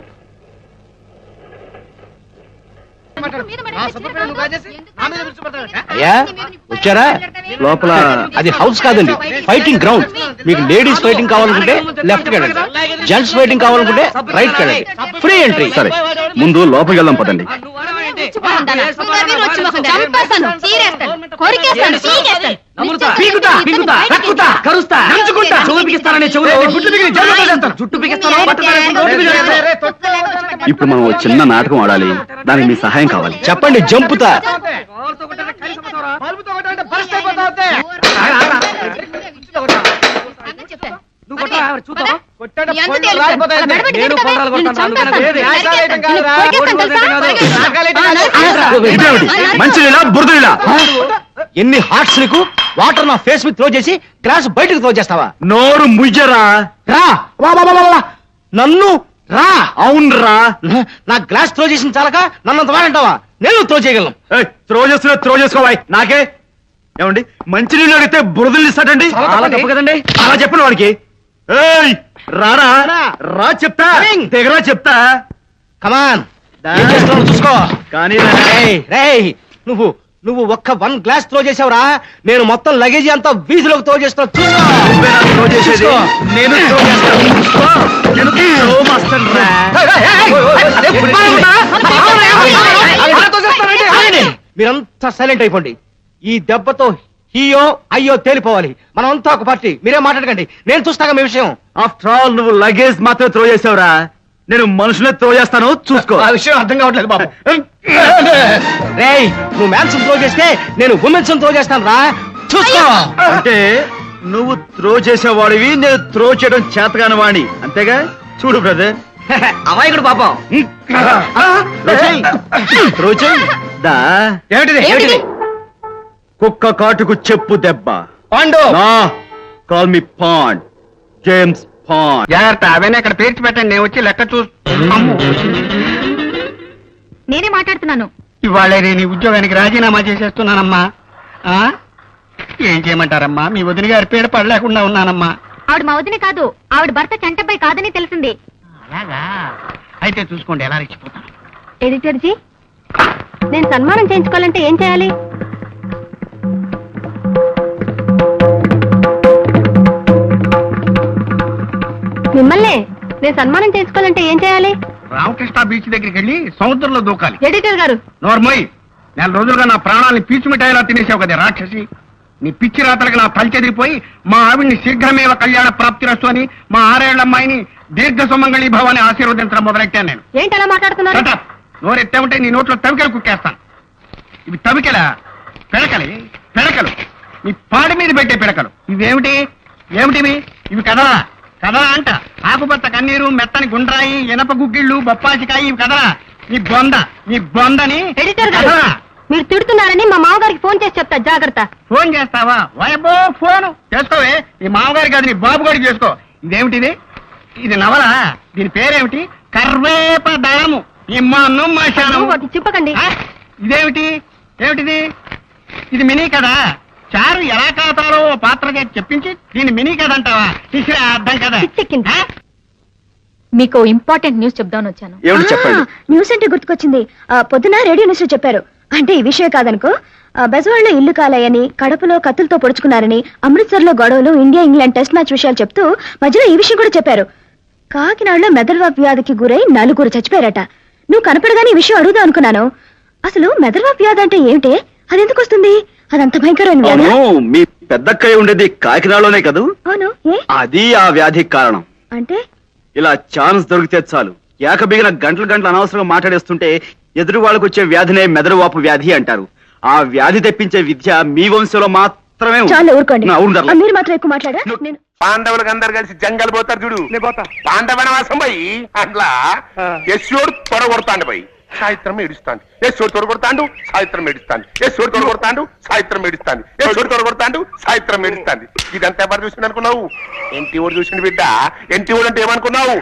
అయ్యా వచ్చారా? లోపల అది హౌస్ కాదండి, ఫైటింగ్ గ్రౌండ్. మీకు లేడీస్ ఫైటింగ్ కావాలనుకుంటే లెఫ్ట్ వెళ్ళండి, జెంట్స్ ఫైటింగ్ కావాలనుకుంటే రైట్ వెళ్ళండి. Free entry. సరే, ముందు లోపలికి వెళ్దాం పదండి. ఇప్పుడు మనం ఒక చిన్న నాటకం ఆడాలి, దానికి మీ సహాయం కావాలి. చెప్పండి, జంపుతా. మంచినీళ్ళ బురదీలా? ఎన్ని హార్ట్స్ నీకు? వాటర్ నా ఫేస్ మీద త్రో చేసి గ్లాస్ బయటకు త్రో చేస్తావా? నోరు ముయ్యరా. రా వా వా వా వా. నన్ను రా. అవునరా, నా గ్లాస్ త్రో చేసిన చాలక నన్నంత వాడంటావా? నేను త్రో చేయగలను. త్రో చేసుకోవాలి. నాకే ఏమండి, మంచినీళ్ళు అడిగితే బురదలు ఇస్తాడండి. అలా తప్పు కదండి. అలా చెప్పిన వాడికి ఏయ్ రారా, రా చెప్తా, దగ్గర చెప్తా. కమాన్, ఏం చేస్తున్నావు చూసుకో. కానీ రేయ్, నువ్వు ఒక్క 1 గ్లాస్ త్రో చేసావురా, నేను మొత్తం లగేజీ అంతా వీధిలోకి త్రో చేస్తున్నా. త్రో చేసేది నేను త్రో చేస్తాను. నేను త్రో మాస్టర్ రా. మీరంతా సైలెంట్ అయిపోండి. ఈ దెబ్బతో హీయో అయ్యో తేలిపోవాలి. మనం అంతా ఒక పార్టీ. మీరేం మాట్లాడకండి, నేను చూస్తాగా మీ విషయం. ఆఫ్టర్ ఆల్ నువ్వు లగేజ్ మాత్రమే త్రో చేసావురా, నేను మనుషులే త్రో చేస్తాను, చూసుకో. ఆ విషయం అర్థం కావట్లేదు బాబు. రేయ్, నువ్వు మ్యాన్స్ త్రో చేస్తే నేను ఉమెన్స్ త్రో చేస్తాను రా, చూసుకో. అంటే నువ్వు త్రో చేసేవాడివి, నేను త్రో చేయడం చేతగాని వాణి, అంతేగా? చూడు బ్రదర్, అమాయకుడు పాపం. త్రో చేయి. దా ఏమిటిది? కుక్క కాటుకు చెప్పు దెబ్బ. Pandu. Call me Pond, James Pond. జాగ్రత్త, అవన్నీ అక్కడ పేర్చి పెట్టండి, నేను వచ్చి లెక్క నేనే మాట్లాడుతున్నాను. ఇవాళ నేను ఈ ఉద్యోగానికి రాజీనామా చేసేస్తున్నానమ్మా. ఏం చేయమంటారమ్మా, మీ వదిన గారి పేడ పడలేకుండా ఉన్నానమ్మా. ఆవిడ మా వదిన కాదు, ఆవిడ భర్త చంటపై కాదని తెలిసింది. అలాగా అయితే చూసుకోండి ఎలా రెచ్చిపోతాను. ఎడిటర్ జీ, నేను సన్మానం చేయించుకోవాలంటే ఏం చేయాలి? మిమ్మల్ని నేను సన్మానం చేయించుకోవాలంటే ఏం చేయాలి? రామకృష్ణ బీచ్ దగ్గరికి వెళ్ళి సముద్రంలో దూకాలి. ఎడిటర్ గారు, నోర్మోయ్, నెల రోజులుగా నా ప్రాణాలని పీచు మిఠాయిలా తినేసావు కదా రాక్షసి. నీ పిచ్చి రాతలకు నా తలచెదిరిపోయి మా ఆవిడ్ని శీఘ్రమేవ కళ్యాణ ప్రాప్తిరస్తు అని మా 6 ఏళ్ల అమ్మాయిని దీర్ఘ సుమంగళి భవాన్ని ఆశీర్వదించడం మొదలెట్టాను నేను. ఏంటి అలా మాట్లాడుతున్నారు? Shut up. నోరెత్తే ఉంటే నీ నోట్లో తవికలు కుక్కేస్తాను. ఇవి తవికలా? పిడకలు నీ పాడి మీద పెట్టే పిడకలు. ఇవేమిటి? ఏమిటివి? ఇవి కదలా అంట. ఆకుపచ్చ కన్నీరు, మెత్తని గుండ్రాయి, ఇనప గుగ్గిళ్ళు, బొప్పాసికాయి, ఇవి కదలా. నీ బొందని ఎడిటర్ గారు, మీరు తిడుతున్నారని మా మామగారికి ఫోన్ చేసి చెప్తా, జాగ్రత్త. ఫోన్ చేస్తావా? వాయబ్బో, ఫోన్ చేసుకోవే. ఈ మామగారి కాదు, నీ బాబు గారికి చేసుకో. ఇదేమిటిది? ఇది నవల. దీని పేరేమిటి? కర్వేపదళము. ఒకటి చెప్పకండి. ఏమిటిది? ఇది మినీ కదా. చారు ఎలా కాతారో పాత్ర చేసి చెప్పించి దీన్ని మినీ కథ అంటావా? తీసిరా, అర్థం కదా. పిచ్చెక్కింది. మీకు ఇంపార్టెంట్ న్యూస్ చెప్దామని వచ్చాను. ఏమిటి చెప్పండి. న్యూస్ అంటే గుర్తుకొచ్చింది. పొద్దున రేడియో న్యూస్ లో చెప్పారు. అంటే ఈ విషయం కాదనుకో. బెజవాడలో ఇల్లు కాలాయని, కడపలో కత్తులతో పొడుచుకున్నారని, అమృత్సర్ లో గొడవలు, ఇండియా ఇంగ్లాండ్ టెస్ట్ మ్యాచ్ విషయాలు చెప్తూ మధ్యలో ఈ విషయం కూడా చెప్పారు. కాకినాడలో మెదడువాపు వ్యాధికి గురై 4 చచ్చిపోయారట. నువ్వు కనపడగానే ఈ విషయం అడుగుదాం అనుకున్నాను. అసలు మెదడువాపు వ్యాధి అంటే ఏమిటే? అది ఎందుకు వస్తుంది? అదంత భయంకరమైన వ్యాధి. అవును, మీ పెద్దక్కయ్య ఉండేది కాకినాడలోనే కదూ? అవును. ఏ అది ఆ వ్యాధికి కారణం. అంటే? ఇలా ఛాన్స్ దొరికితే చాలు, ఏకబిగిన గంటలు అనవసరంగా మాట్లాడేస్తుంటే ఎదురు వాళ్ళకు వచ్చే వ్యాధినే మెదడువాపు వ్యాధి అంటారు. ఆ వ్యాధి తెప్పించే విద్య మీ వంశంలో మాత్రమే ఉంది. చాలా ఊరుకోండి. నా ఊరు ధరలే. మీరు మాత్రం ఎక్కువ మాట్లాడా? నేను పాండవులకు అందరు కలిసి జంగల్ పోతారు చూడు. పాండవనవాసం పోయి అట్లా యశోడు తొడగొడతాండు పోయి సాయిత్రం ఏడుస్తాను. యశోడు తొడగొడతాండు, సాయిత్రం ఏడుస్తాను. యశోడు తొడగొడతాండు, సాయిత్రం ఏడుస్తాను. యశోడు తొడగొడతాండు, సాయిత్రం ఏడుస్తాంది. ఇదంతా ఎవరు చూసిండు అనుకున్నావు? ఎన్టీ ఓడు చూసిండు బిడ్డ. ఎన్టీ ఓడు అంటే ఏమనుకున్నావు?